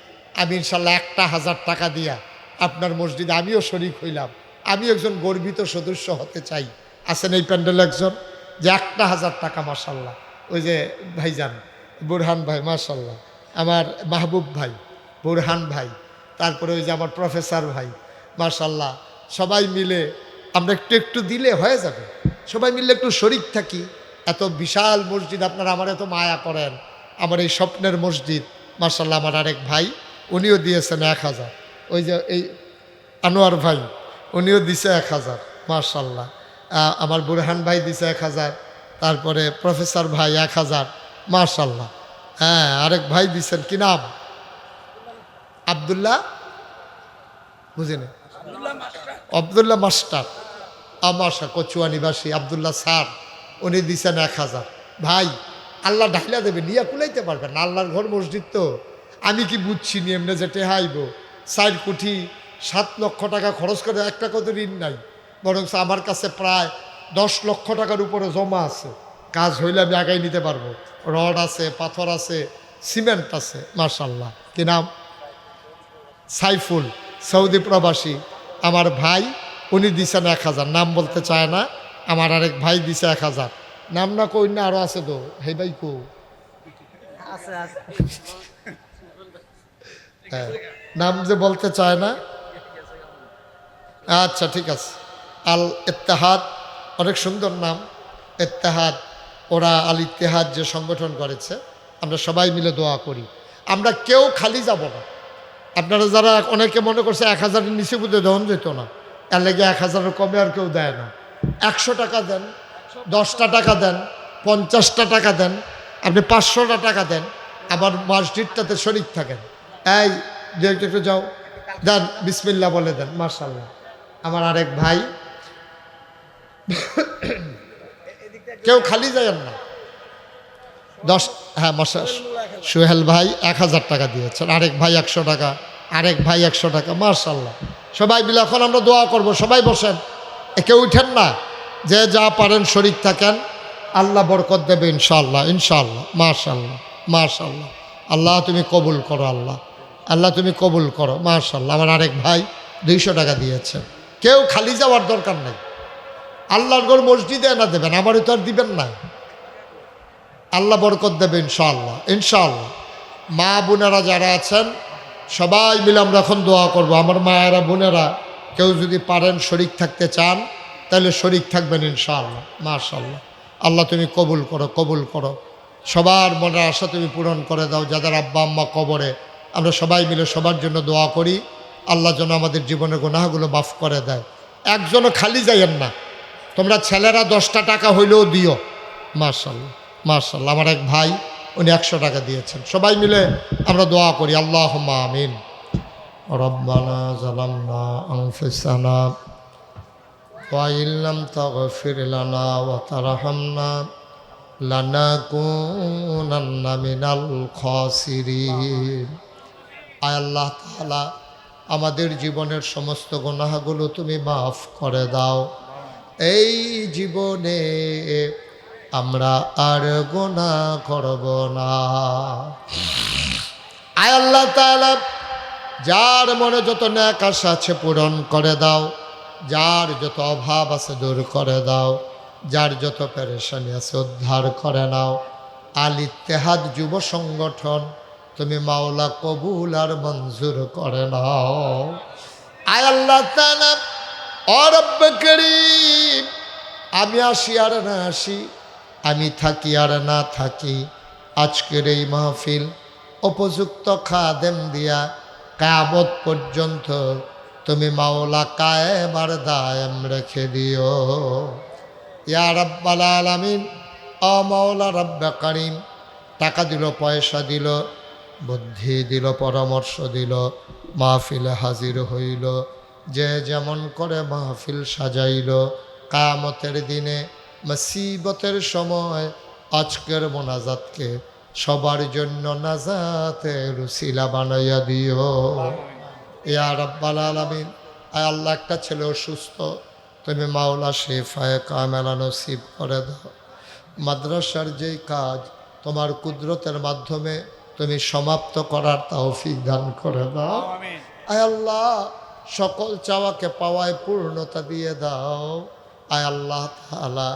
আমি ইনশাআল্লাহ 1,000 টাকা দিয়া আপনার মসজিদে আমিও শরিক হইলাম, আমি একজন গর্বিত সদস্য হতে চাই? আছেন এই প্যান্ডেলে একজন যে 1,000 টাকা? মাশাল্লাহ। ওই যে ভাইজান বুরহান ভাই, মাশাল্লাহ, আমার মাহবুব ভাই, বুরহান ভাই, তারপরে ওই যে আমার প্রফেসর ভাই, মাশাল্লাহ, সবাই মিলে আমরা একটু একটু দিলে হয়ে যাবে। সবাই মিলে একটু শরিক থাকি। এত বিশাল মসজিদ, আপনারা আমার এত মায়া করেন, আমার এই স্বপ্নের মসজিদ, মাশাল্লাহ। আমার আরেক ভাই উনিও দিয়েছেন 1,000, ওই যে এই আনোয়ার ভাই উনিও দিছে 1,000, মাশাল্লাহ। আমার বুরহান ভাই দিছে 1,000, তারপরে প্রফেসর ভাই 1,000, মাশাল্লাহ। হ্যাঁ, আরেক ভাই দিছেন, কি নাম? আবদুল্লাহ, বুঝিনি, আবদুল্লাহ মাস্টার, আমাশা কচুয়া নিবাসী আবদুল্লাহ স্যার, উনি দিছেন 1,000। ভাই, আল্লাহ ঢাইলা দেবে, নিয়ে কুলাইতে পারবেন না, আল্লাহর ঘর মসজিদ তো। আমি কি বুঝছি নি এমনি যে টেহাইব 4 কোটি 7 লক্ষ টাকা খরচ করে, একটা কত ঋণ নাই, বরং আমার কাছে প্রায় 10 লক্ষ টাকার উপরে জমা আছে। কাজ হইলে আমি আগাই নিতে পারবো। রড আছে, পাথর আছে, সিমেন্ট আছে, মাশাল্লাহ। কি নাম? সাইফুল, সৌদি প্রবাসী আমার ভাই, উনি দিছেন 1,000, নাম বলতে চায় না। আমার আরেক ভাই দিছে 1,000, নাম না কই না, আরো আছে তো, হে ভাই কো? আছে আছে। হ্যাঁ, নাম যে বলতে চায় না। আচ্ছা ঠিক আছে। আল ইত্তেহাদ, অনেক সুন্দর নাম, ইত্তেহাদ। ওরা আল ইত্তেহাদ যে সংগঠন করেছে, আমরা সবাই মিলে দোয়া করি। আমরা কেউ খালি যাব না। আপনারা যারা অনেকে মনে করছে 1,000-এর নিচে বুঝে দেওয়া যেত না, এর লেগে 1,000-এর কমে আর কেউ দেয় না। 100 টাকা দেন, 10টা টাকা দেন, 50টা টাকা দেন, আপনি 500টা টাকা দেন, আবার মসজিদটাতে শরিক থাকেন। এই দু একটু যাও, দেন, বিসমিল্লাহ বলে দেন, মাশাল্লাহ। আমার আরেক ভাই, কেউ খালি যায়েন না। 10, হ্যাঁ মশা, সোহেল ভাই 1,000 টাকা দিয়েছেন, আরেক ভাই 100 টাকা, আরেক ভাই 100 টাকা, মাশাল্লাহ। সবাই মিলে এখন আমরা দোয়া করব। সবাই বসেন, কেউ উঠেন না, যে যা পারেন শরিক থাকেন, আল্লাহ বরকত দেবে ইনশাআল্লাহ, ইনশাআল্লাহ, মাশাল্লাহ, মাশাল্লাহ। আল্লাহ তুমি কবুল করো, আল্লাহ, আল্লাহ তুমি কবুল করো, মাশাল্লাহ। আমার আরেক ভাই 200 টাকা দিয়েছেন। কেউ খালি যাওয়ার দরকার নেই, আল্লাহর ঘর মসজিদে এনে দেবেন, আমারও তো আর দিবেন না। আল্লাহ বরকত দেবে ইনশাআল্লাহ, ইনশাআল্লাহ। মা বোনেরা যারা আছেন সবাই মিলে আমরা এখন দোয়া করব। আমার মায়েরা বোনেরা কেউ যদি পারেন শরিক থাকতে চান, তাহলে শরিক থাকবেন ইনশাআল্লাহ, মাশাআল্লাহ। আল্লাহ তুমি কবুল করো, কবুল করো। সবার মনের আশা তুমি পূরণ করে দাও। যাদের আব্বা আম্মা কবরে, আমরা সবাই মিলে সবার জন্য দোয়া করি, আল্লাহ যেন আমাদের জীবনের গুনাহগুলো মাফ করে দেয়। একজনও খালি যাইয়েন না। তোমরা ছেলেরা 10টা টাকা হইলেও দিও, মাশাআল্লাহ, মাশাআল্লাহ। আমার এক ভাই, উনি 100 টাকা দিয়েছেন। সবাই মিলে আমরা দোয়া করি, আল্লাহুম্মা আমিন। রব্বানা যালামনা আনফুসানা ওয়া ইল্লাম তাগফির লানা ওয়া তারহামনা লানাকুনান্না মিনাল খাসিরিন। আয় আল্লাহ তাআলা, আমাদের জীবনের সমস্ত গুনাহগুলো তুমি মাফ করে দাও। এই জীবনে আমরা আর গুনাহ করব না। আয় আল্লাহ তাআলা, যার মনে যত নেক আশা আছে পূরণ করে দাও, যার যত অভাব আছে দূর করে দাও, যার যত পেরেশানি আছে উদ্ধার করে নাও। আল ইত্তেহাদ যুব সংগঠন তুমি মাওলা কবুল আর মঞ্জুর করে নাও। আয় আল্লাহ তাআলা, ও রব্বে করিম, আমি আসি আর না আসি, আমি থাকি আর না থাকি, আজকের এই মাহফিল উপযুক্ত খাদেম দিয়া কিয়ামত পর্যন্ত তুমি মাওলা কায়েম আর দায়েম রেখে দিও। ইয়া রাব্বাল আলামিন, ও মাওলা রব্বে করিম, টাকা দিল, পয়সা দিল, বুদ্ধি দিল, পরামর্শ দিল, মাহফিলে হাজির হইল, যে যেমন করে মাহফিল সাজাইল, কিয়ামতের দিনে মুসিবতের সময় আজকের মোনাজাতকে সবার জন্য নাজাতের উসিলা বানাইয়া দিও। ইয়া রাব্বাল আলামিন। আয় আল্লাহ, একটা ছেলে অসুস্থ, তুমি মাওলা শিফায়ে কামেলা নসিব করে দাও। মাদ্রাসার যেই কাজ তোমার কুদরতের মাধ্যমে তুমি সমাপ্ত করার তৌফিক দান করে দাও। আয় আল্লাহ, সকল চাওয়াকে পাওয়ায় পূর্ণতা দিয়ে দাও। আয় আল্লাহ তাআলা,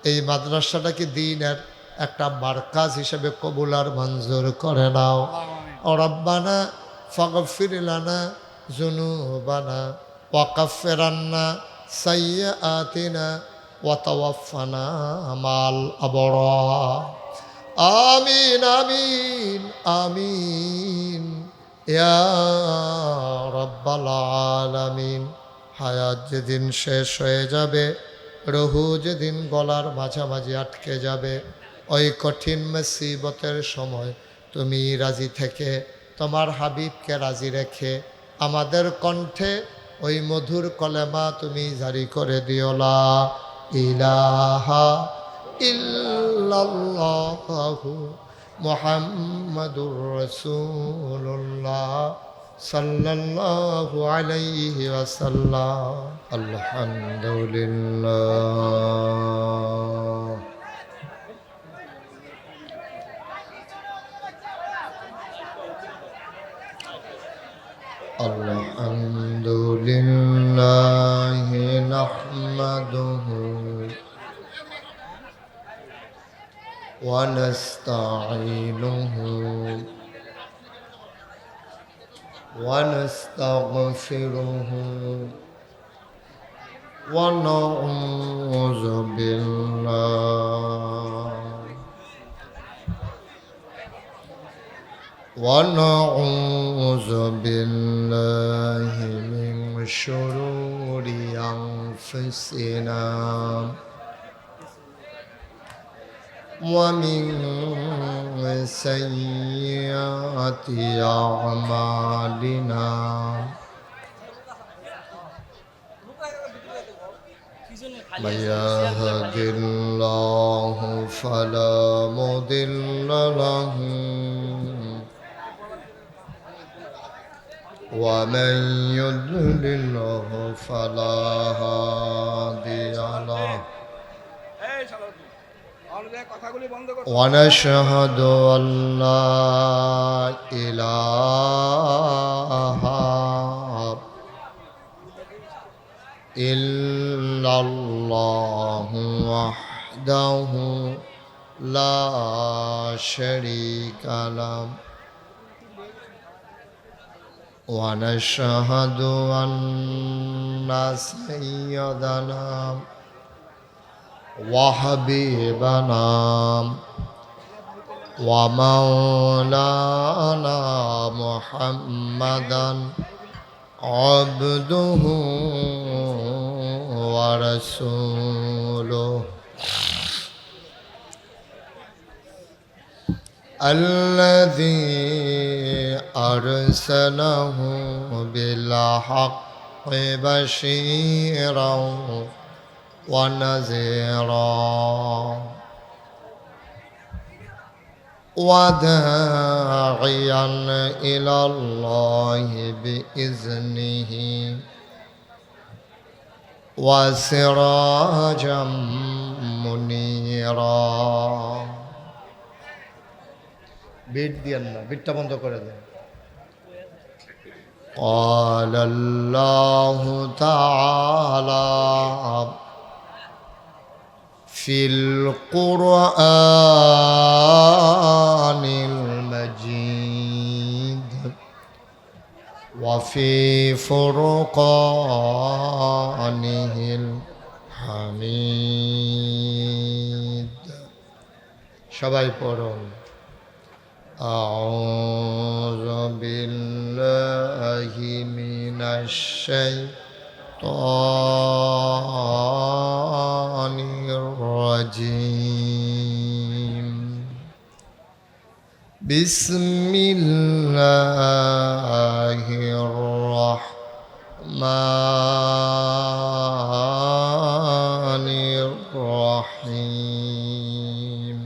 এই মাদ্রাসাটাকে দ্বীনের একটা মারকাজ হিসেবে কবুল আর মঞ্জুর করে নাও। রব্বানা ফাগফির লানা যুনুবানা ওয়া কাফির আন্না সাইয়্যাতিনা ওয়া তাওয়াফানা মাল আবরার। আমিন আমিন আমিন ইয়া রাব্বাল আলামিন। হায়াত যেদিন শেষ হয়ে যাবে, রুহু যেদিন গলার মাঝামাঝি আটকে যাবে, ওই কঠিন মুসিবতের সময় তুমি রাজি থেকে তোমার হাবিবকে রাজি রেখে আমাদের কণ্ঠে ওই মধুর কলেমা তুমি জারি করে দিও, লা ইলাহা ইল্লাল্লাহু মুহাম্মাদুর রাসূলুল্লাহ সাল্লাল্লাহু আলাইহি ওয়াসাল্লাম। আলহামদুলিল্লাহ। আলহামদুলিল্লাহি নাহমাদুহু ওয়া নাস্তাঈনুহু ওয়া নাস্তাগফিরুহু ওয়া নাউযু বিল্লাহি ونعوذ بالله من شرور أنفسنا ومن سيئات أعمالنا من يهد الله فلا مضل له ومن يضلله فلا هادي له ونشهد أن لا إله إلا الله وحده لا شريك له ونشهد أن سيدنا وحبيبنا ومولانا محمدا عبده ورسوله الذي أرسله بالحق بشيرا ونذيرا وداعيا إلى الله بإذنه وسراجا منيرا। বিট দিয়েন না, বিটটা বন্ধ করে দেন। قال الله تعالى في القرآن المجيد وفي فرقانه الحميد। সবাই পড়ুন। أعوذ بالله من الشيطان الرجيم بسم الله الرحمن الرحيم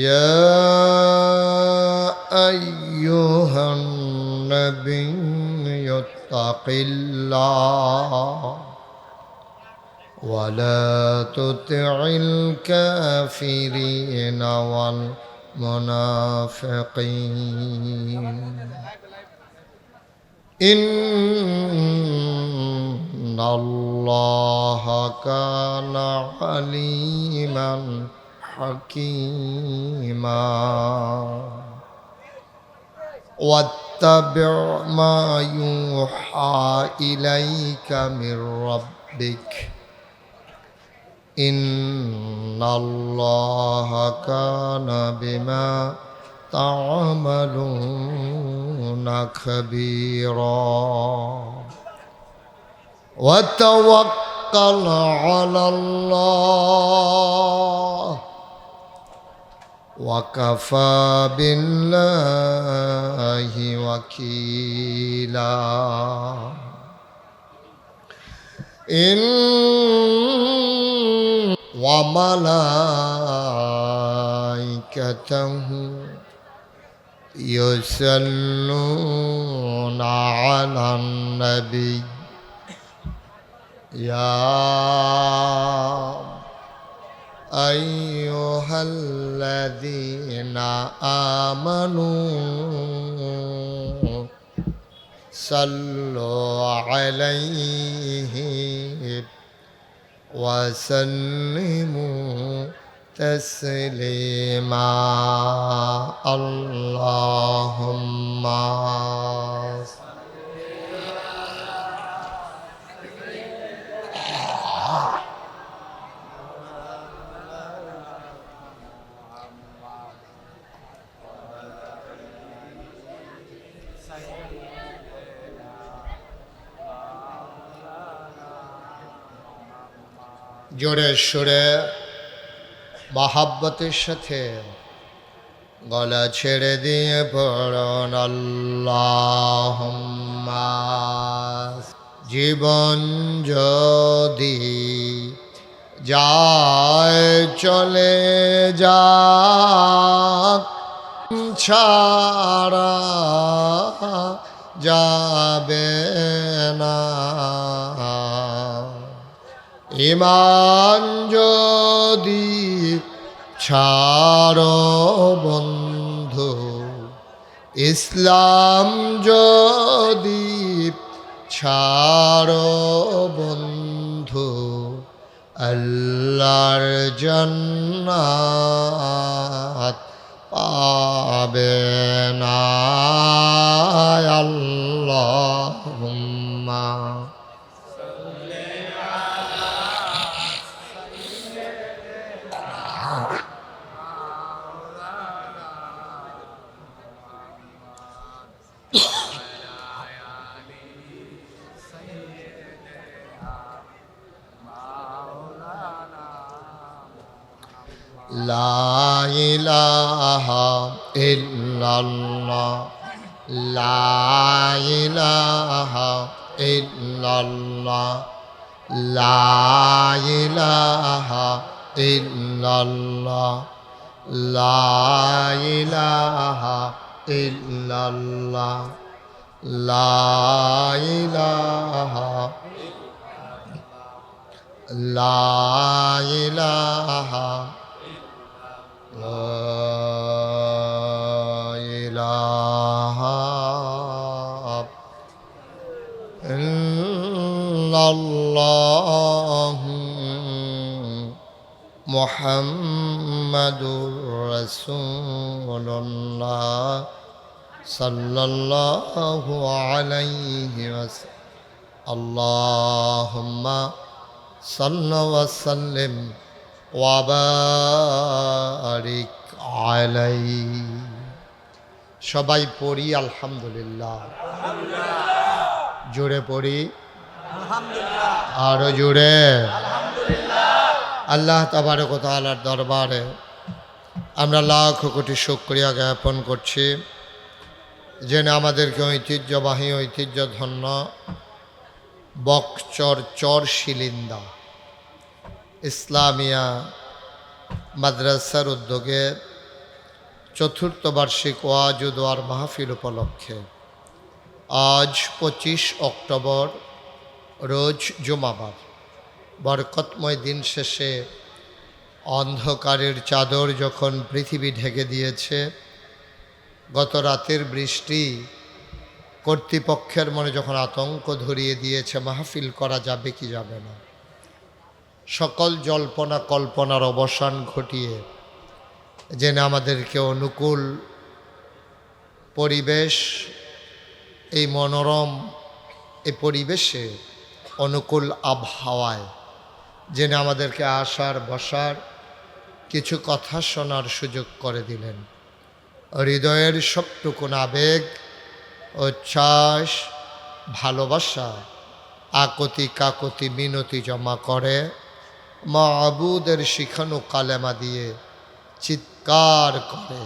يا أيها النبي واتق الله ولا تطع الكافرين والمنافقين إن الله كان عليما حكيما واتبع ما يوحى إليك من ربك إن الله كان بما تعملون خبيرا وتوكل على الله وكفى بالله وكيلا إن وملائكته يصلون على النبي يا أيها الذين آمنوا صلوا عليه وسلموا تسليما اللهم জোরে সুরে মহাব্বতের সাথে গলা ছেড়ে দিয়ে পড়ুন আল্লাহুম্মা। জীবন যদি যায় চলে যাক ছাড়া যাবে না, ঈমান যদি ছাড়ো বন্ধু, ইসলাম যদি ছাড়ো বন্ধু, আল্লাহর জান্নাত পাবে না। আল্লাহুম্মা লা ইলাহা ইল্লাল্লাহ, লা ইলাহা ইল্লাল্লাহ, লা ইলাহা ইল্লাল্লাহ, লা ইলাহা ইল্লাল্লাহ, লা ইলাহা, লা ইলাহা, লা ইলাহা ইল্লাল্লাহু মুহাম্মাদুর রাসূলুল্লাহ সাল্লাল্লাহু আলাইহি ওয়াসাল্লাম। আল্লাহুম্মা সাল্লি ওয়া সাল্লিম ওয়া বারিক আলাইহি। সবাই পড়ি আলহামদুলিল্লাহ। জোরে পড়ি আরো জোরে। আল্লাহ তাবারক ওয়া তাআলার দরবারে আমরা লাখ কোটি শুকরিয়া জ্ঞাপন করছি, যেন আমাদেরকে ঐতিহ্যবাহী ঐতিহ্যধন্য বকচর চর শিলিন্দা ইসলামিয়া মাদ্রাসার উদ্যোগে চতুর্থ বার্ষিক ওয়াজ ও দোয়ার মাহফিল উপলক্ষে আজ 25 অক্টোবর, রোজ জুমাবার। বরকতময় দিন শেষে অন্ধকারের চাদর যখন পৃথিবী ঢেকে দিয়েছে, গত রাতের বৃষ্টি কর্তৃপক্ষের মনে যখন আতঙ্ক ধরিয়ে দিয়েছে মাহফিল করা যাবে কি যাবে না, সকল জল্পনা কল্পনার অবসান ঘটিয়ে যেন আমাদেরকে অনুকূল পরিবেশ, এই মনোরম এই পরিবেশে অনুকূল আবহাওয়ায় যেন আমাদেরকে আসার বসার কিছু কথা শোনার সুযোগ করে দিলেন। হৃদয়ের সবটুকুন আবেগ, উচ্ছ্বাস, ভালোবাসা, আকতি কাকতি মিনতি জমা করে মাবুদের শিখানো কালেমা দিয়ে চিৎকার করে